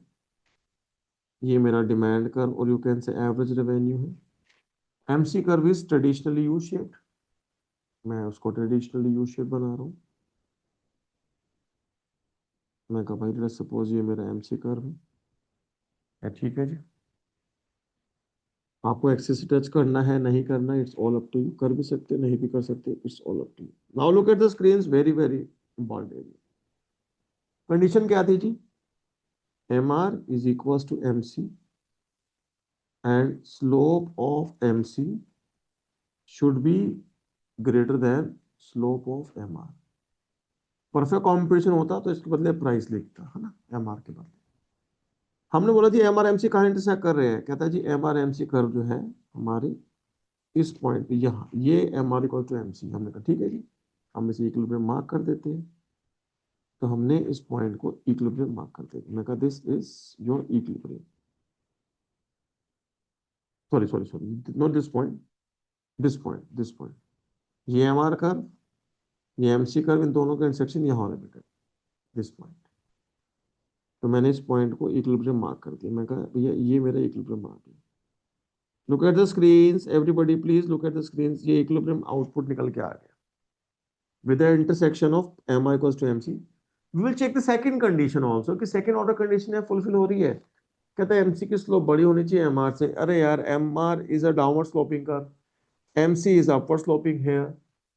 ये मेरा डिमांड कर्व और you can say average revenue है। MC curve is traditionally U shaped, मैं उसको ट्रेडिशनली यू शेप बना रहा हूँ। मैं कहा भाई लेट्स सपोज ये मेरा एमसी कर्व है, ठीक है जी। आपको एक्सेस से टच करना है नहीं करना, it's all up to you, कर भी सकते नहीं भी कर सकते, it's all up to you. Now look at the screens, very very important area. Condition क्या थी जी? M R is equal to M C and slope of M C should be greater than slope of M R. Perfect competition होता तो इसके बदले price लिखता है ना, एम आर के बदले। हमने बोला जी एम आर एम सी कहाँ इंटरसेक्ट कर रहे हैं? कहता है जी M R M C curve जो है हमारे इस पॉइंट पे यहाँ ये M R equal to M C, हमने कहा ठीक है जी, हम इसे इक्विलिब्रियम मार्क कर देते हैं। तो हमने इस पॉइंट को इक्विलिब्रियम मार्क कर दिया, मैं कहा this is your equilibrium, sorry sorry sorry, not this point, this point, ये एम आर कर्व, ये एम सी कर्व, इन दोनों का इंटरसेक्शन यहाँ होना बेटा, दिस पॉइंट। तो मैंने इस पॉइंट को इक्विलिब्रियम मार्क कर दिया, मैं कहा भैया ये मेरा इक्विलिब्रियम मार्क है। Look at the screens everybody, please look at the screens, ये इक्विलिब्रियम आउटपुट निकल के आ गया with the intersection of mi equals to mc. We will check the second condition also कि second order condition है fulfil हो रही है। कहता है mc की स्लोप बड़ी होनी चाहिए mr से। अरे यार mr is a downward sloping curve, mc is upward sloping here,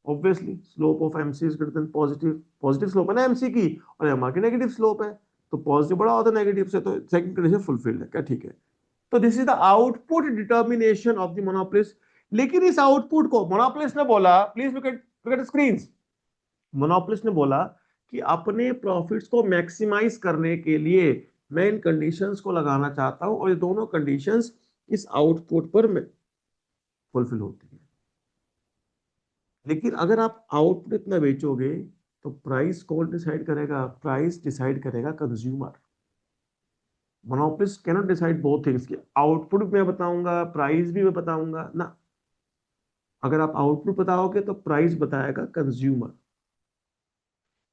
obviously slope of mc is greater than positive slope है ना mc की, और mr की नेगेटिव स्लोप है, तो पॉजिटिव बड़ा होता है नेगेटिव से, तो सेकंड कंडीशन फुलफिल्ड है क्या, ठीक है। तो this is the output determination of the monopolist. लेकिन इस आउटपुट को मोनोपोलिस्ट ने बोला, please look eight screen, monopolist ने बोला कि अपने प्रॉफिट्स को मैक्सिमाइज करने के लिए मैं इन कंडीशंस को लगाना चाहता हूं, और ये दोनों कंडीशंस इस आउटपुट पर फुलफिल होती है। लेकिन अगर आप आउटपुट इतना बेचोगे तो प्राइस कौन डिसाइड करेगा, प्राइस डिसाइड करेगा consumer. Monopolist can not decide both things, कि आउटपुट भी मैं बताऊंगा प्राइस भी मैं बताऊंगा ना। अगर आप आउटपुट बताओगे तो प्राइस बताएगा कंज्यूमर।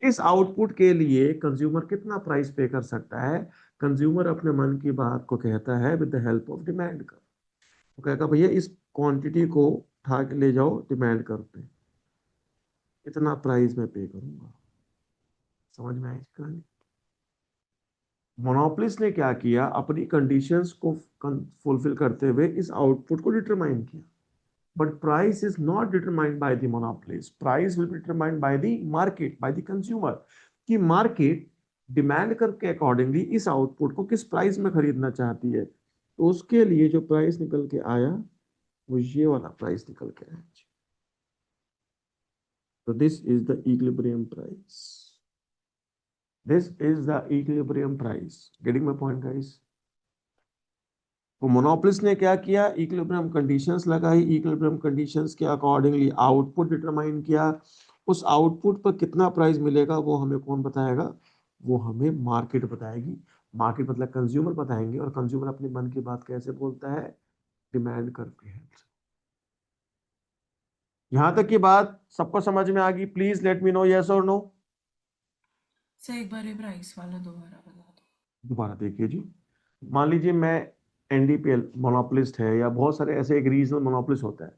इस आउटपुट के लिए कंज्यूमर कितना प्राइस पे कर सकता है, कंज्यूमर अपने मन की बात को कहता है with the help of demand कर। वो कहेगा भैया इस क्वांटिटी को उठा के ले जाओ डिमांड कर पे, इतना प्राइस मैं पे करूंगा। समझ में आई कहानी। मोनोपोलिस्ट ने क्या किया, अपनी कंडीशंस को फुलफिल करते हुए इस आउटपुट को डिटरमाइन किया। But price is not determined by the monopolist, price will be determined by the market, by the consumer. कि मार्केट डिमांड करके अकॉर्डिंगली इस आउटपुट को किस प्राइस में खरीदना चाहती है, तो उसके लिए जो प्राइस निकल के आया वो ये वाला प्राइस निकल के आया। तो this is the equilibrium price, this is the equilibrium price. Getting my point guys. तो मोनोपोलिस्ट ने क्या किया, इक्विलिब्रियम कंडीशंस लगाई, इक्विलिब्रियम कंडीशंस के अकॉर्डिंगली आउटपुट डिटरमाइन किया। उस आउटपुट पर कितना प्राइस मिलेगा वो हमें कौन बताएगा, वो हमें मार्केट बताएगी। मार्केट मतलब कंज्यूमर बताएंगे, और कंज्यूमर अपने मन की बात कैसे बोलता है, डिमांड करके है। यहां तक की बात सबको समझ में आ गई, please let me no yes और नो। सर एक बार ये प्राइस वाला दोबारा बता दो। दोबारा देखिए जी, मान लीजिए मैं एनडीपीएल मोनोपोलिस्ट है, या बहुत सारे ऐसे एक रीजनल मोनोपोलिस्ट होता है।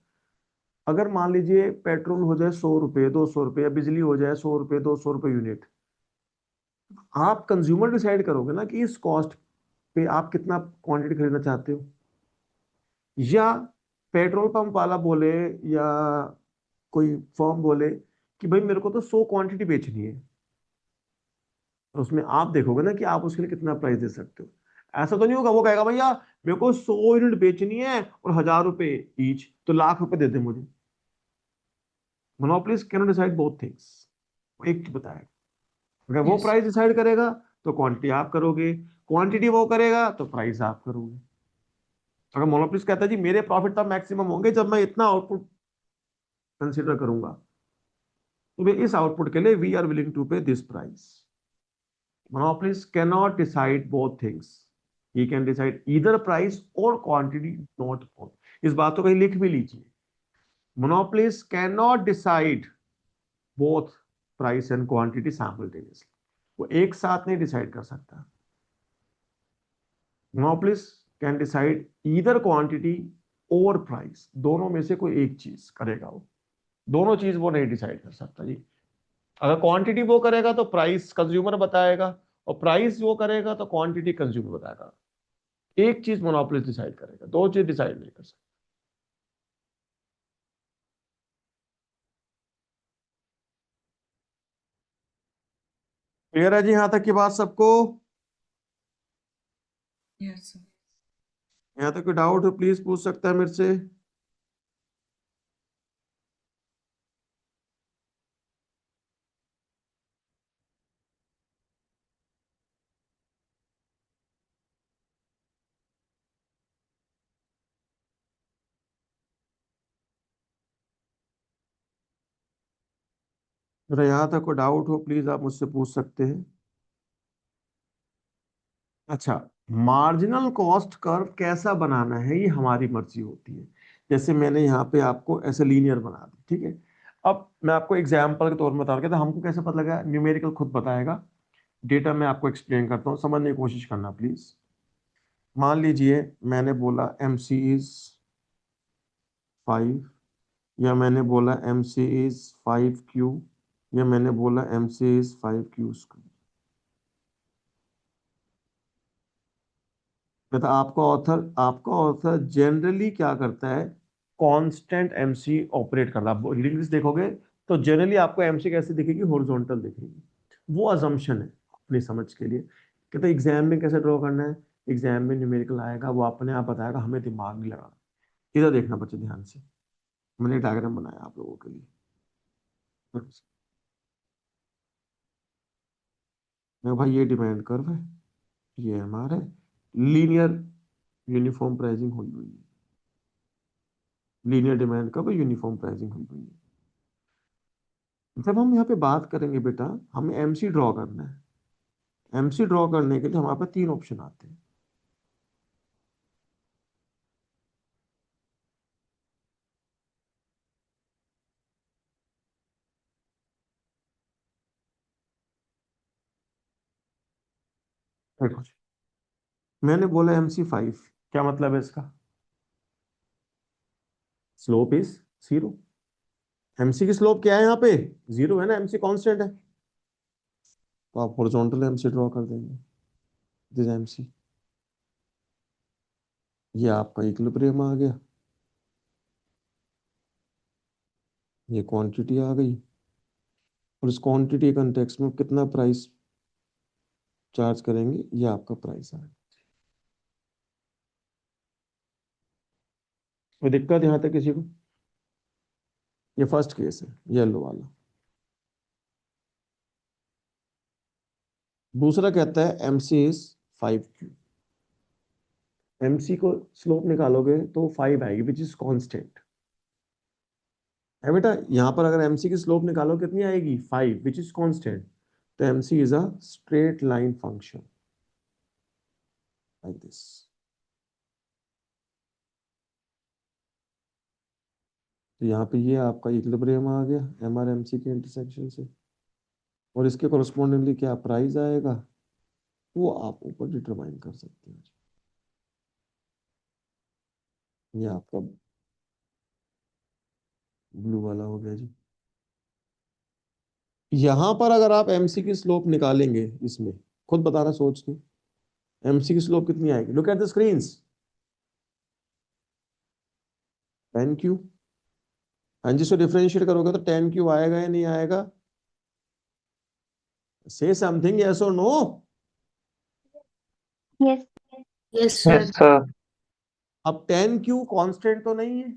अगर मान लीजिए पेट्रोल हो जाए 100 रुपए 200 रुपए, या बिजली हो जाए 100 रुपए 200 रुपए यूनिट, आप कंज्यूमर डिसाइड करोगे ना कि इस कॉस्ट पे आप कितना क्वांटिटी खरीदना चाहते हो। या पेट्रोल पंप वाला बोले, या कोई फर्म बोले कि भाई मेरे को तो 100 क्वांटिटी बेचनी है, तो उसमें आप देखोगे ना कि आप उसके लिए कितना प्राइस दे सकते हो। ऐसा तो नहीं होगा वो कहेगा भैया मेरे को 100 यूनिट बेचनी है और 1000 रुपए ईच, तो लाख रुपए दे दे मुझे। Monopolist can not decide both things, वो एक चीज बताएगा। अगर वो यस। प्राइस डिसाइड करेगा तो क्वांटिटी आप करोगे, क्वांटिटी वो करेगा तो प्राइस आप करोगे। अगर मोनोपोलिस्ट कहता है जी मेरे प्रॉफिट तब मैक्सिमम होंगे जब मैं इतना आउटपुट कंसिडर करूंगा, तो वे इस आउटपुट के लिए वी आर विलिंग टू पे this price. Monopolist cannot decide both things. He can decide either price or quantity, not both. इस बात को कहीं लिख भी लीजिए। Monopolist cannot decide both price and quantity simultaneously. वो एक साथ नहीं डिसाइड कर सकता। Monopolist can decide either quantity or price. दोनों में से कोई एक चीज करेगा वो, दोनों चीज वो नहीं डिसाइड कर सकता जी। अगर क्वांटिटी वो करेगा तो प्राइस कंज्यूमर बताएगा, और प्राइस वो करेगा तो क्वांटिटी कंज्यूमर बताएगा। एक चीज मोनोपोलिस्ट डिसाइड करेगा, दो चीज डिसाइड नहीं कर सकता। क्लियर है जी यहां तक की बात सबको? Yes sir. यहां तक कोई डाउट हो प्लीज पूछ सकता है मेरे से। अगर यहाँ तक कोई डाउट हो प्लीज आप मुझसे पूछ सकते हैं। अच्छा, मार्जिनल कॉस्ट कर्व कैसा बनाना है ये हमारी मर्जी होती है। जैसे मैंने यहाँ पे आपको ऐसे लीनियर बना दी, ठीक है। अब मैं आपको एग्जाम्पल के तौर में बता रहा था, हमको कैसे पता लगा, न्यूमेरिकल खुद बताएगा। डेटा मैं आपको एक्सप्लेन करता हूँ, समझने की कोशिश करना प्लीज। मान लीजिए मैंने बोला एम सी इज 5, या मैंने बोला एम सी इज 5Q, या मैंने बोला एम सी इज 5Q²। तो आपका ऑथर जनरली क्या करता है, कांस्टेंट एमसी ऑपरेट करता है। आप रीडिंग लिस्ट देखोगे तो जनरली आपको एमसी कैसे दिखेगी, हॉरिजॉन्टल दिखेगी। वो अजम्पशन है अपनी समझ के लिए। कहते एग्जाम में कैसे ड्रॉ करना है, एग्जाम में न्यूमेरिकल आएगा वो अपने आप बताएगा, हमें दिमाग नहीं लगाना। इधर देखना बच्चे ध्यान से, मैंने डायग्राम बनाया आप लोगों के लिए। मैं भाई ये डिमांड कर्व है, ये हमारा लीनियर यूनिफॉर्म प्राइसिंग हुई हुई है। Linear demand curve, uniform pricing हुई हुई है। जब हम यहाँ पे बात करेंगे बेटा, हमें एमसी ड्रॉ करना है। एमसी ड्रॉ करने के लिए हमारे पास 3 ऑप्शन आते हैं। देखो जी, मैंने बोला MC5, क्या मतलब है इसका, स्लोप इज 0। एमसी की स्लोप क्या है यहाँ पे, 0 है ना, एमसी कांस्टेंट है। तो आप हॉरिजॉन्टल एमसी ड्रॉ कर देंगे, दिस एमसी। ये आपका इक्विलिब्रियम आ गया, ये क्वांटिटी आ गई, और इस क्वांटिटी कंटेक्स्ट में कितना प्राइस चार्ज करेंगे, ये आपका प्राइस आ गया। कोई दिक्कत यहाँ तक किसी को? ये फर्स्ट केस है, येलो वाला। दूसरा कहता है MC इज 5Q। MC को स्लोप निकालोगे तो 5 आएगी, विच इज कांस्टेंट है बेटा। यहां पर अगर MC की स्लोप निकालो कितनी आएगी, 5, विच इज कांस्टेंट। तो MC is a straight line function like this. तो यहाँ पे ये आपका इक्विलिब्रियम आ गया MR MC के इंटरसेक्शन से, और इसके कोरस्पोंडिंगली क्या प्राइस आएगा वो आप ऊपर डिटरमाइन कर सकते हैं। ये आपका ब्लू वाला हो गया जी। यहां पर अगर आप MC की स्लोप निकालेंगे, इसमें खुद बता रहा सोच के, MC की स्लोप कितनी आएगी, look at the screens. 10Q। हाँ जी, सो डिफरेंशिएट करोगे तो 10Q आएगा या नहीं आएगा, से समथिंग, यस और no. Yes. Yes yes sir. Sir. अब 10Q कांस्टेंट तो नहीं है,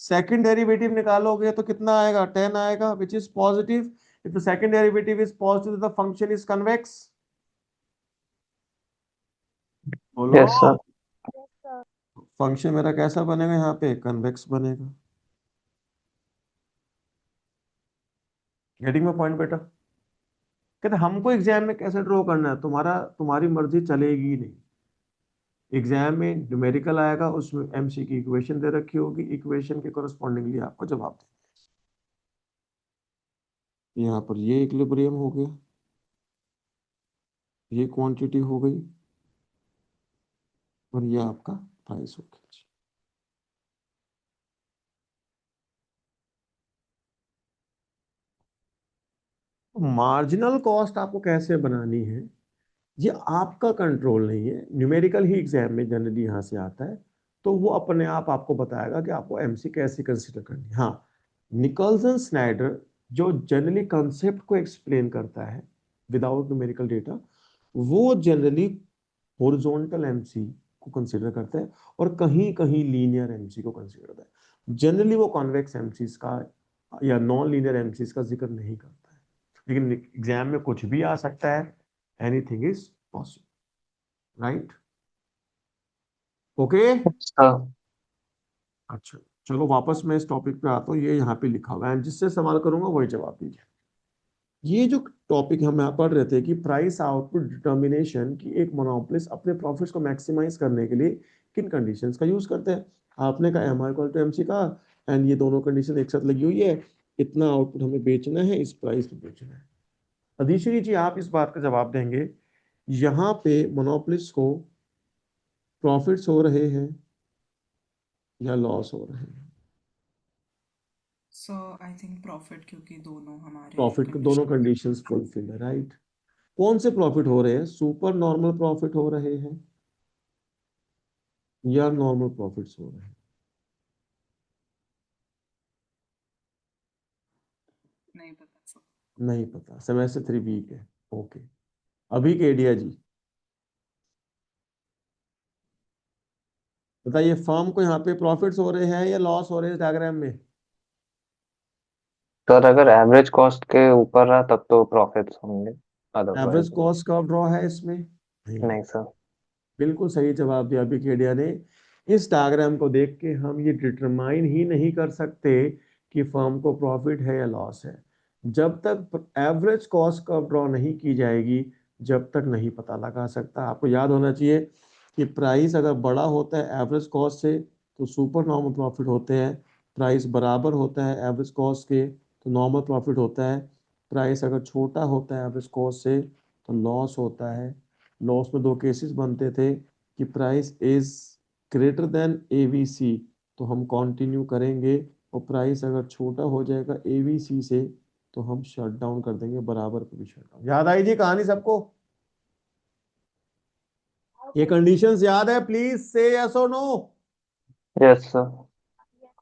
सेकंड डेरिवेटिव निकालोगे तो कितना आएगा, 10 आएगा, which is positive. If the second derivative is positive the function is convex. बोलो, यस सर। फंक्शन मेरा कैसा बनेगा, यहाँ पे कन्वेक्स बनेगा। गेटिंग माय पॉइंट बेटा। कहते हमको एग्जाम में कैसे ड्रॉ करना है, तुम्हारी मर्जी चलेगी नहीं। एग्जाम में न्यूमेरिकल आएगा, उसमें MC की इक्वेशन दे रखी होगी, इक्वेशन के कोरस्पॉन्डिंगली आपको जवाब दे। यहाँ पर ये इक्विलिब्रियम हो गया, ये क्वांटिटी हो गई, और ये आपका प्राइस हो गया। मार्जिनल कॉस्ट आपको कैसे बनानी है ये आपका कंट्रोल नहीं है, न्यूमेरिकल ही एग्जाम में जनरली यहाँ से आता है। तो वो अपने आप आपको बताएगा कि आपको MC कैसे कंसिडर करनी है। हाँ, निकल्सन स्नाइडर जो जनरली कंसेप्ट को एक्सप्लेन करता है विदाउट न्यूमेरिकल डेटा, वो जनरली हॉरिजॉन्टल MC को कंसिडर करता है, और कहीं कहीं लीनियर MC को कंसिडर करता है। जनरली वो कॉन्वेक्स MCs का या नॉन लीनियर MCs का जिक्र नहीं करता है, लेकिन एग्जाम में कुछ भी आ सकता है, anything is possible, right? Okay. Sir. अच्छा, चलो वापस मैं इस टॉपिक पे आता हूँ, ये यहाँ पे लिखा हुआ है, जिससे सवाल करूंगा वही जवाब दीजिए। ये जो टॉपिक हम यहाँ पढ़ रहे थे कि प्राइस आउटपुट डिटर्मिनेशन, की एक मोनोपोलिस्ट अपने प्रॉफिट्स को मैक्सिमाइज करने के लिए किन कंडीशंस का यूज करते हैं। आपने कहा M R equal to M C का, एंड ये दोनों कंडीशन एक साथ लगी हुई है, इतना आउटपुट हमें बेचना है, इस प्राइस पे बेचना है। अधीश्वरी जी आप इस बात का जवाब देंगे, यहाँ पे मोनोपोलिस्ट को प्रॉफिट्स हो रहे हैं या लॉस हो रहे हैं। सो आई थिंक प्रॉफिट, क्योंकि दोनों हमारे प्रॉफिट दोनों कंडीशन। कंडीशंस फुलफिल है, राइट। कौन से प्रॉफिट हो रहे हैं, सुपर नॉर्मल प्रॉफिट हो रहे हैं या नॉर्मल प्रॉफिट्स हो रहे हैं। नहीं पता सर। नहीं पता, सेमेस्टर 3 वीक है। ओके, अभी केडिया जी बताइए, फर्म को यहाँ पे प्रॉफिट्स हो रहे हैं या लॉस हो रहे हैं डायग्राम में। सर अगर एवरेज कॉस्ट के ऊपर रहा तब तो प्रॉफिट्स होंगे, एवरेज अदरवाइज कॉस्ट का ड्रॉ है इसमें, नहीं है। नहीं सर। बिल्कुल सही जवाब दिया अभी केडिया ने। इस डायग्राम को देख के हम ये डिटरमाइन ही नहीं कर सकते कि फर्म को प्रॉफिट है या लॉस है, जब तक एवरेज कॉस्ट का ड्रॉ नहीं की जाएगी, जब तक नहीं पता लगा सकता। आपको याद होना चाहिए कि प्राइस अगर बड़ा होता है एवरेज कॉस्ट से तो सुपर नॉर्मल प्रॉफिट होते हैं, प्राइस बराबर होता है एवरेज कॉस्ट के तो नॉर्मल प्रॉफिट होता है, प्राइस अगर छोटा होता है एवरेज कॉस्ट से तो लॉस होता है। लॉस में दो केसेस बनते थे कि price is greater then AVC तो हम कंटिन्यू करेंगे, और प्राइस अगर छोटा हो जाएगा एवीसी से तो हम शट डाउन कर देंगे, बराबर पे भी शट डाउन। याद आई जी कहानी सबको, ये कंडीशंस याद है, प्लीज से यस और नो। Yes sir.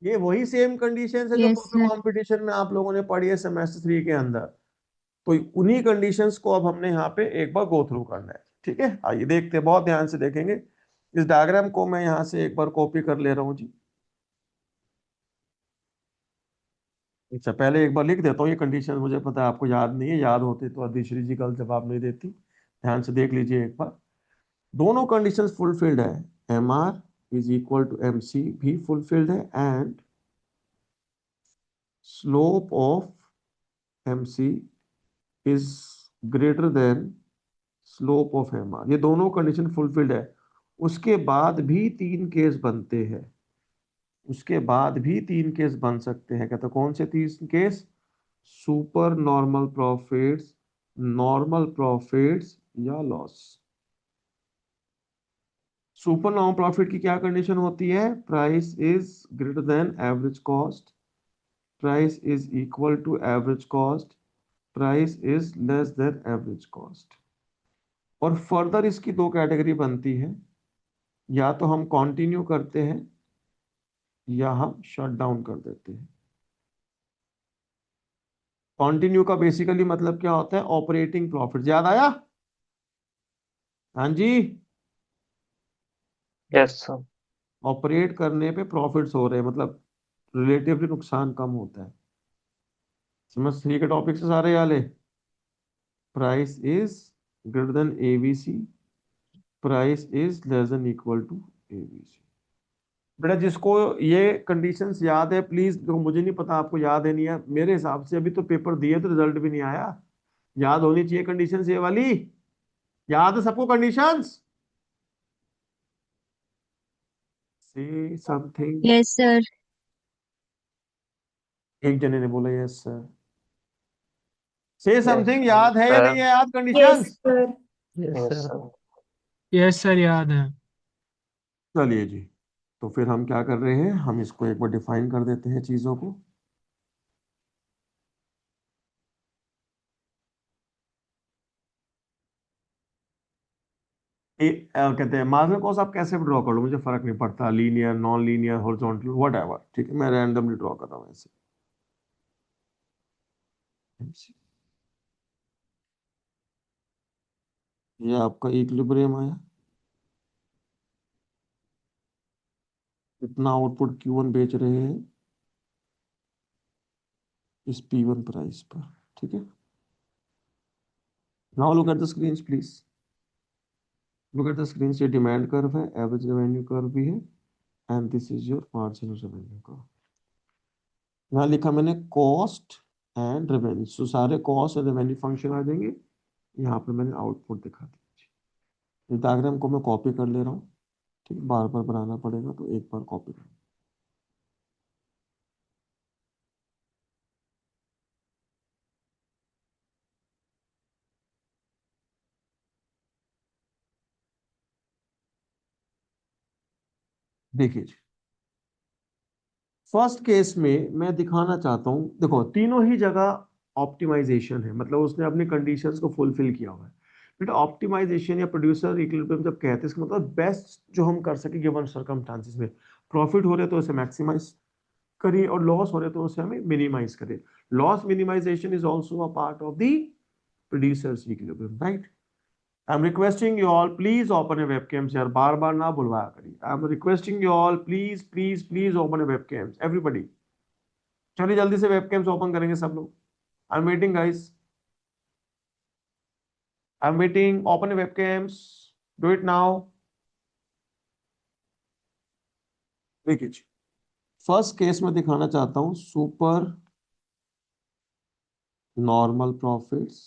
ये वही सेम कंडीशंस है जो यस टोटल सर। कंपटीशन में आप लोगों ने पढ़ी है सेमेस्टर 3 के अंदर, तो उन्हीं कंडीशंस को अब हमने यहाँ पे एक बार गो थ्रू करना है। ठीक है, आइए देखते हैं, बहुत ध्यान से देखेंगे। इस डायग्राम को मैं यहाँ से एक बार कॉपी कर ले रहा हूँ जी। अच्छा, पहले एक बार लिख देता हूँ ये कंडीशन, मुझे पता है आपको याद नहीं है, याद होते तो अदिश्री जी कल जवाब नहीं देती। ध्यान से देख लीजिए एक बार, दोनों कंडीशंस फुलफिल्ड है, M R is equal to M C भी फुलफिल्ड है, and slope of M C is greater than slope of M R, ये दोनों कंडीशन फुलफिल्ड है। उसके बाद भी तीन केस बनते हैं, उसके बाद भी तीन केस बन सकते हैं, कहते कौन से तीन case, super normal profits, normal profits या लॉस। सुपर नॉर्मल प्रॉफिट की क्या कंडीशन होती है, price is greater than average cost, price is equal to average cost, price is less than average cost. और फर्दर इसकी दो कैटेगरी बनती है, या तो हम कंटिन्यू करते हैं या हम शट डाउन कर देते हैं। कंटिन्यू का बेसिकली मतलब क्या होता है, ऑपरेटिंग प्रॉफिट, याद आया। हाँ जी, यस सर। ऑपरेट करने पे प्रॉफिट्स हो रहे हैं, मतलब रिलेटिवली नुकसान कम होता है। समझ 3 के टॉपिक से सारे वाले, price is greater than ABC, price is less than equal to ABC. बेटा जिसको ये कंडीशंस याद है प्लीज, देखो मुझे नहीं पता आपको याद है नहीं है, मेरे हिसाब से अभी तो पेपर दिए तो रिजल्ट भी नहीं आया, याद होनी चाहिए कंडीशंस ये वाली। याद है सबको कंडीशंस, से समथिंग। Yes sir. एक जने ने बोला यस सर, से यस समथिंग, याद है या सर। नहीं है याद yes conditions. Sir. Yes sir. Yes sir, याद है। चलिए जी, तो फिर हम क्या कर रहे हैं, हम इसको एक बार डिफाइन कर देते हैं चीजों को। कहते हैं मार्जिनल कॉस्ट आप कैसे भी ड्रॉ कर लो, मुझे फर्क नहीं पड़ता, linear non linear horizontal what ever, ठीक है, मैं रैंडमली ड्रॉ कर रहा हूँ ऐसे। ये आपका इक्विलिब्रियम आया, इतना आउटपुट Q1 बेच रहे हैं इस P1 प्राइस पर, ठीक है। Now look at the screen please, look at the screen, ये डिमांड कर्व है, एवरेज रेवेन्यू कर्व भी है, and this is your marginal revenue का। यहाँ लिखा मैंने कॉस्ट एंड रेवेन्यू, सो सारे कॉस्ट और रेवेन्यू फंक्शन आ जाएंगे। यहाँ पे मैंने आउटपुट दिखा दिया। इस डायग्राम को मैं कॉपी कर ले रहा हूँ, ठीक है, बार बार बनाना पड़ेगा तो एक बार कॉपी कर। देखिए फर्स्ट केस में मैं दिखाना चाहता हूं, देखो तीनों ही जगह ऑप्टिमाइजेशन है, मतलब उसने अपनी कंडीशंस को फुलफिल किया हुआ है। बट ऑप्टिमाइजेशन या प्रोड्यूसर इक्विलिब्रियम जब कहते हैं, इसका मतलब बेस्ट जो हम कर सके गिवन सर्कमस्टांसेस में। प्रॉफिट हो रहे तो उसे मैक्सिमाइज करिए और लॉस हो रहे तो उसे हमें मिनिमाइज करिए। Loss minimisation is also a part of the producers equilibrium, right. I am requesting you all please open a webcams यार, बार बार ना बुलवाया करिए। I am requesting you all please please please open a webcams everybody. चलिए जल्दी से webcams open करेंगे सब लोग। I am waiting guys, I am waiting, open webcams, do it now. देखिए फर्स्ट केस में दिखाना चाहता हूं सुपर नॉर्मल प्रॉफिट्स,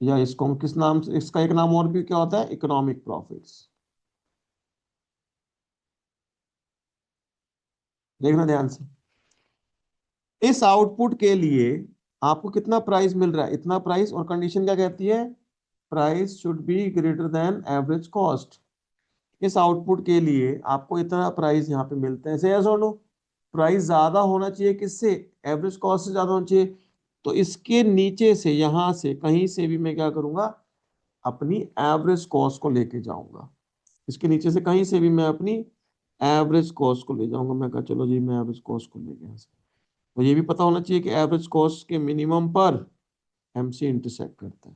या इसको हम किस नाम से, इसका एक नाम और भी क्या होता है, इकोनॉमिक प्रॉफिट्स। देखना ध्यान से, इस आउटपुट के लिए आपको कितना प्राइस मिल रहा है, इतना प्राइस, और कंडीशन क्या कहती है, price should be greater than average cost. इस आउटपुट के लिए आपको इतना प्राइस यहाँ पे मिलता है, ऐसे यस और नो। प्राइस ज्यादा होना चाहिए किससे, एवरेज कॉस्ट से ज्यादा होना चाहिए। तो इसके नीचे से, यहां से कहीं से भी मैं क्या करूंगा, अपनी एवरेज कॉस्ट को लेके जाऊंगा। इसके नीचे से कहीं से भी मैं अपनी एवरेज कॉस्ट को ले जाऊंगा। मैं कहा चलो जी मैं एवरेज कॉस्ट को ले गया। तो ये भी पता होना चाहिए कि एवरेज कॉस्ट के मिनिमम पर एमसी इंटरसेक्ट करता है,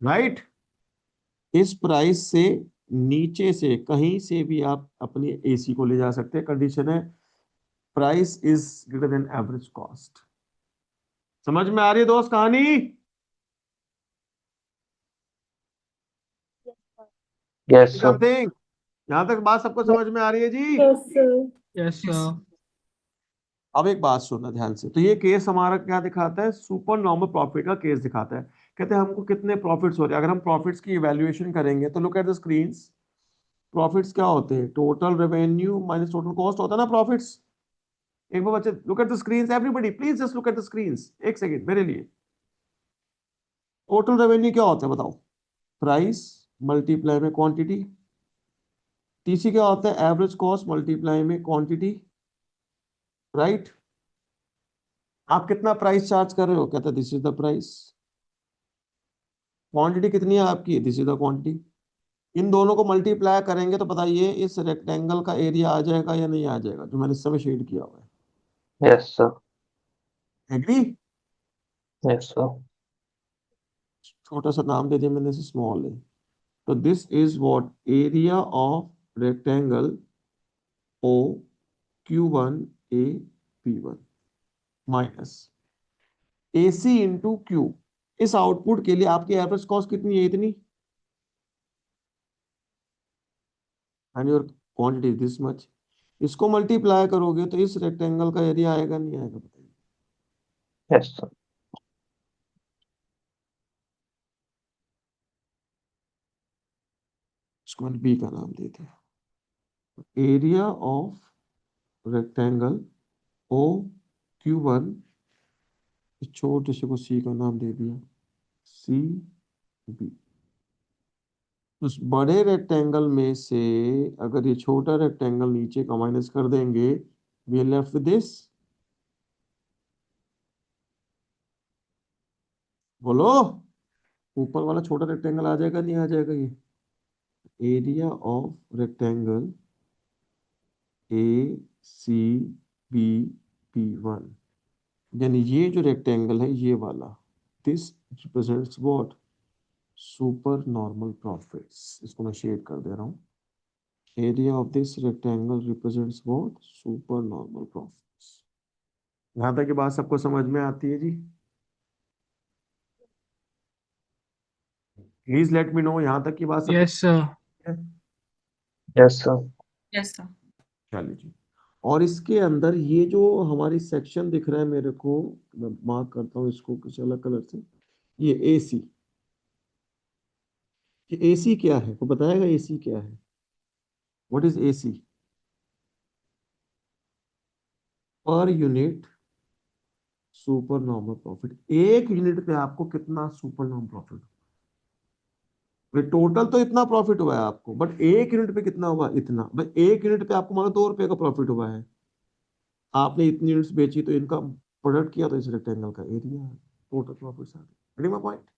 राइट। इस प्राइस से नीचे से कहीं से भी आप अपनी एसी को ले जा सकते हैं। कंडीशन है price is greater than average cost. समझ में आ रही है दोस्त कहानी? Yes sir. समथिंग, यहां तक बात सबको समझ में आ रही है जी? Yes sir. Yes yes. Sir. अब एक बात सुनना ध्यान से, तो ये केस हमारा क्या दिखाता है, सुपर नॉर्मल प्रॉफिट का केस दिखाता है। कहते हैं हमको कितने प्रॉफिट्स हो रहे हैं। अगर हम प्रॉफिट्स की इवैल्यूएशन करेंगे तो look at the screens. Profits क्या होते हैं, total revenue minus total cost होता है ना प्रॉफिट्स। एक बार बच्चे look at the screens, everybody please just look at the screens, एक सेकंड मेरे लिए। टोटल रेवेन्यू क्या होता है बताओ, प्राइस मल्टीप्लाई में क्वांटिटी। टीसी क्या होता है, एवरेज कॉस्ट मल्टीप्लाई में क्वांटिटी, राइट। आप कितना प्राइस चार्ज कर रहे हो, कहता है this is the price. Quantity कितनी है आपकी, दिस इज द क्वांटिटी। इन दोनों को मल्टीप्लाई करेंगे तो बताइए इस रेक्टेंगल का एरिया आ जाएगा या नहीं आ जाएगा, जो मैंने इस समय शेड किया हुआ यस सर। है। एग्री? Yes sir. छोटा सा नाम दे दिया मैंने इसे, स्मॉल है। तो this is what area of rectangle O Q1 A P1 minus AC into Q. इस आउटपुट के लिए आपकी एवरेज कॉस्ट कितनी है, इतनी, and your quantity this much. इसको मल्टीप्लाई करोगे तो इस रेक्टेंगल का एरिया आएगा नहीं आएगा, बताइए। Yes sir. इसको मैंने बी का नाम दे दिया, area of rectangle O Q1, छोटे से को सी का नाम दे दिया, सी बी। उस बड़े रेक्टेंगल में से अगर ये छोटा रेक्टेंगल नीचे का माइनस कर देंगे, वी लेफ्ट विद दिस, बोलो, ऊपर वाला छोटा रेक्टेंगल आ जाएगा नहीं आ जाएगा, ये area of rectangle A C B P1, यानी ये जो रेक्टेंगल है ये वाला, this represents what, super normal profits. इसको मैं शेड कर दे रहा हूँ। Area of this rectangle represents what, super normal profits. यहाँ तक की बात सबको समझ में आती है जी? प्लीज लेट मी नो, यहां तक की बात सब यस सर। है? Yes sir. Yes sir. चलिए जी। और इसके अंदर ये जो हमारी सेक्शन दिख रहा है मेरे को, मैं मार्क करता हूँ इसको कुछ अलग कलर से, ये एसी। ये एसी क्या है, वो बताएगा एसी क्या है? What is AC? Per unit super normal profit. एक यूनिट पे आपको कितना सुपर नॉर्मल प्रॉफिट? टोटल तो इतना प्रॉफिट हुआ है आपको, बट एक यूनिट पे कितना हुआ? इतना। भाई एक यूनिट पे आपको मान लो 2 रुपए का प्रॉफिट हुआ है, आपने इतनी यूनिट्स बेची तो इनका प्रोडक्ट किया तो इस रेक्टेंगल का एरिया है, टोटल प्रॉफिट आ गया। My point.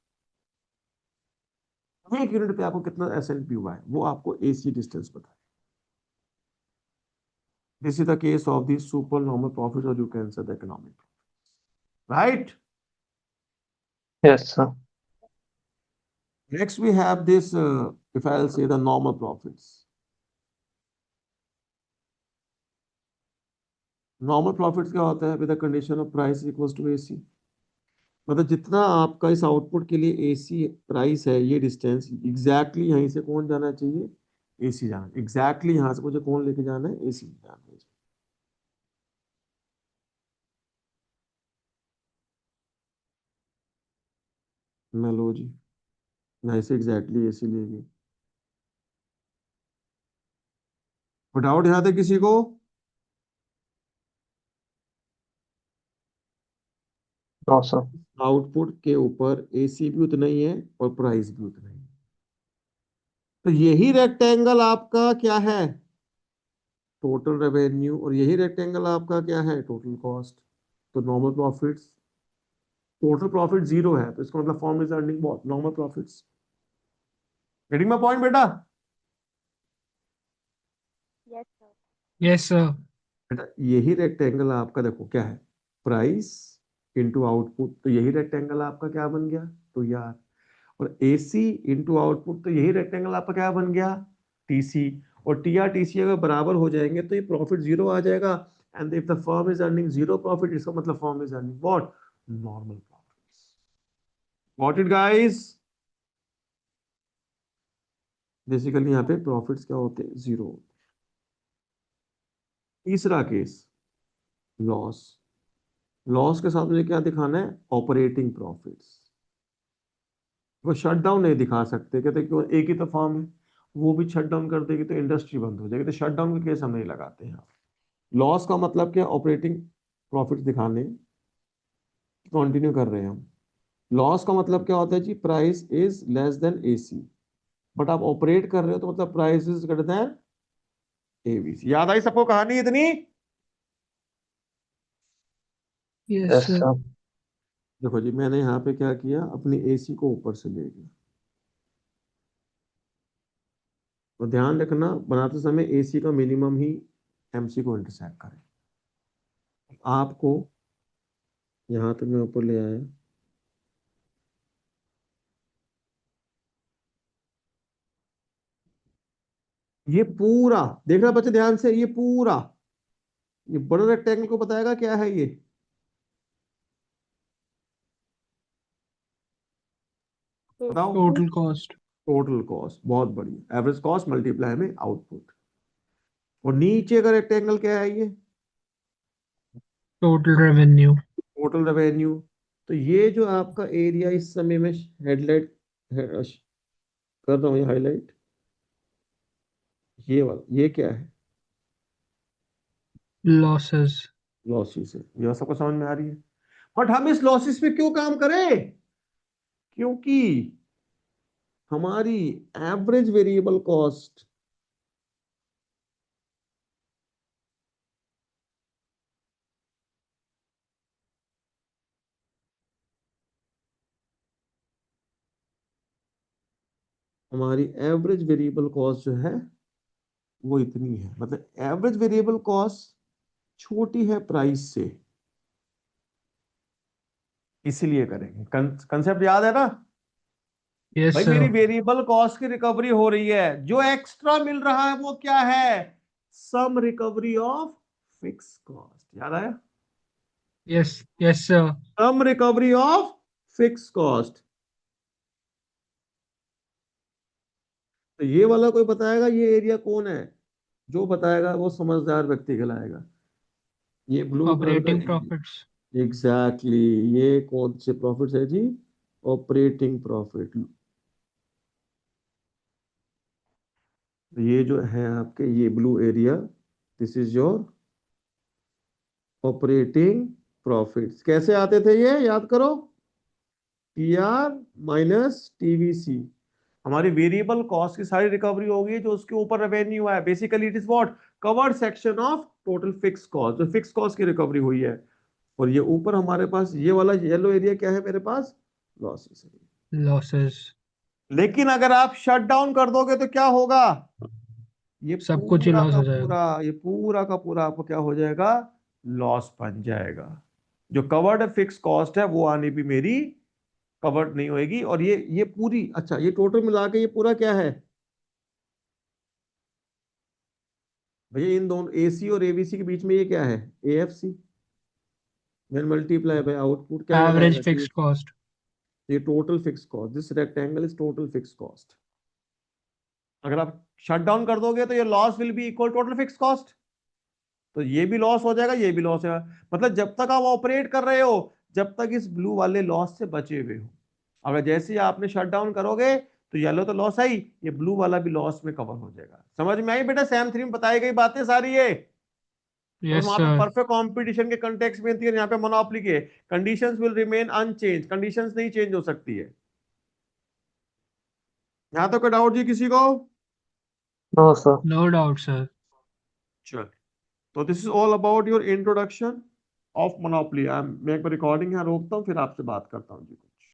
एक यूनिट पे आपको कितना एसएनपी हुआ है वो आपको एसी डिस्टेंस बताए। This is the case of the super normal profit, और you can say the economic, right? Yes sir. Next we have this, if I'll say the normal profits. Normal profits क्या होता है? With the condition of price equals to AC. मतलब जितना आपका इस output के लिए एसी प्राइस है, ये डिस्टेंस एग्जैक्टली यहीं से कौन जाना चाहिए? एसी जाना। एग्जैक्टली यहाँ से मुझे कौन लेके जाना है? एसी जाना है। मैं लो जी, यहाँ से एग्जैक्टली एसी लेगी। डाउट यहाँ तक किसी को? No sir. आउटपुट के ऊपर एसी भी उतना ही है और प्राइस भी उतना ही है। तो यही रेक्टेंगल आपका क्या है? Total revenue. और यही रेक्टेंगल आपका क्या है? Total cost. तो normal profits, total profit zero है तो इसका मतलब firm is earning what? Normal profits. Getting my point बेटा? Yes sir. बेटा यही रेक्टेंगल आपका देखो क्या है? Price into output. तो यही रेक्टेंगल आपका क्या बन गया? तो यार, और एसी इंटू आउटपुट, तो यही रेक्टेंगल आपका क्या बन गया? टीसी। और टी आर टी सी अगर बराबर हो जाएंगे तो ये प्रॉफिट जीरो आ जाएगा। And if the firm is earning zero profit, इसका मतलब firm is earning what? Normal profits. Got it guys? Basically यहाँ पे प्रॉफिट्स क्या होते हैं? जीरो। तीसरा केस, लॉस। लॉस के साथ मुझे क्या दिखाना है? Operating profits. वो शट डाउन नहीं दिखा सकते, कहते क्यों? एक ही तो फर्म है, वो भी शट डाउन कर देगी तो इंडस्ट्री बंद हो जाएगी, तो शट डाउन के केस हम नहीं लगाते हैं। लॉस का मतलब क्या? ऑपरेटिंग प्रॉफिट दिखाने। कंटिन्यू कर रहे हैं हम। लॉस का मतलब क्या होता है जी? Price is less than AC, but आप ऑपरेट कर रहे हो तो मतलब price is greater than ABC. याद आई सबको कहानी इतनी? Yes yes sir. सर। देखो जी, मैंने यहाँ पे क्या किया? अपनी एसी को ऊपर से ले गया। तो ध्यान रखना, बनाते समय एसी का मिनिमम ही एमसी को इंटरसेक्ट करें। आपको यहाँ तक मैं ऊपर ले आया, ये पूरा देखना बच्चे ध्यान से, ये पूरा, ये बड़ा रेक्टेंगल को बताएगा क्या है ये? बताओ। Total cost. Total cost. बहुत बढ़िया, एवरेज कॉस्ट मल्टीप्लाई में आउटपुट। और नीचे का रेक्टेंगल क्या है ये? Total revenue. Total revenue. तो ये जो आपका एरिया इस समय में हेडलाइट कर रहा हूँ, ये हाईलाइट, ये वाला, ये क्या है? लॉसेस। लॉसेस है। ये सबको समझ में आ रही है? बट हम इस लॉसेस पे क्यों काम करें? क्योंकि हमारी एवरेज वेरिएबल कॉस्ट, हमारी एवरेज वेरिएबल कॉस्ट जो है वो इतनी है। मतलब एवरेज वेरिएबल कॉस्ट छोटी है प्राइस से, इसीलिए करेंगे। कंसेप्ट याद है ना? यस भाई मेरी सर। वेरिएबल कॉस्ट की रिकवरी हो रही है, जो एक्स्ट्रा मिल रहा है वो क्या है? Sum recovery of fix cost. याद आया? Yes. Yes sir. Sum recovery of fix cost. तो ये वाला कोई बताएगा ये एरिया कौन है, जो बताएगा वो समझदार व्यक्ति कहलाएगा। ये ब्लू कलर का ऑपरेटिंग प्रॉफिट्स। एग्जैक्टली, ये कौन से प्रॉफिट्स है जी, ऑपरेटिंग प्रॉफिट। ये जो है आपके ये blue area, this is your operating profits. कैसे आते थे ये, याद करो, पीआर माइनस टीवीसी। हमारी वेरिएबल कॉस्ट की सारी रिकवरी होगी जो उसके ऊपर रेवेन्यू है। Basically it is what, covered section of total fix cost, जो फिक्स कॉस्ट की रिकवरी हुई है। और ये ऊपर हमारे पास ये वाला येलो एरिया क्या है मेरे पास, लॉसेस। लॉसेस। लेकिन अगर आप शट डाउन कर दोगे तो क्या होगा, ये सब कुछ ही पूरा लॉस का हो जाएगा। पूरा, ये पूरा का पूरा आपको क्या हो जाएगा, लॉस बन जाएगा। जो कवर्ड फिक्स कॉस्ट है वो आनी भी मेरी कवर्ड नहीं होएगी। और ये पूरी, अच्छा ये टोटल मिला के ये पूरा क्या है भैया, इन दोनों एसी और एबीसी के बीच में ये क्या है, AFC, when multiply by output क्या एवरेज कहलाएगा फिक्स्ड कॉस्ट। ये total fix cost, this rectangle is total fix cost. अगर आप शट डाउन कर दोगे तो ये loss will be equal total fix cost, तो ये भी लॉस हो जाएगा, ये भी लॉस है। मतलब जब तक आप ऑपरेट कर रहे हो, जब तक इस ब्लू वाले लॉस से बचे हुए हो, अगर जैसे ही आपने शट डाउन करोगे तो येलो तो लॉस आई, ये ब्लू वाला भी लॉस में कवर हो जाएगा। समझ में आई बेटा, सैम 3 में बताई गई बातें सारी ये। और यस वहां पे सर। परफेक्ट कंपटीशन के कंटेक्स्ट में थी, यहाँ पे मोनोपोली के conditions will remain unchanged, conditions नहीं चेंज हो सकती है। यहां तो कोई डाउट जी किसी को? No sir. No doubt sir. चल, तो this is all about your introduction of monopoly. मैं एक बार रिकॉर्डिंग यहाँ रोकता हूँ, फिर आपसे बात करता हूँ जी।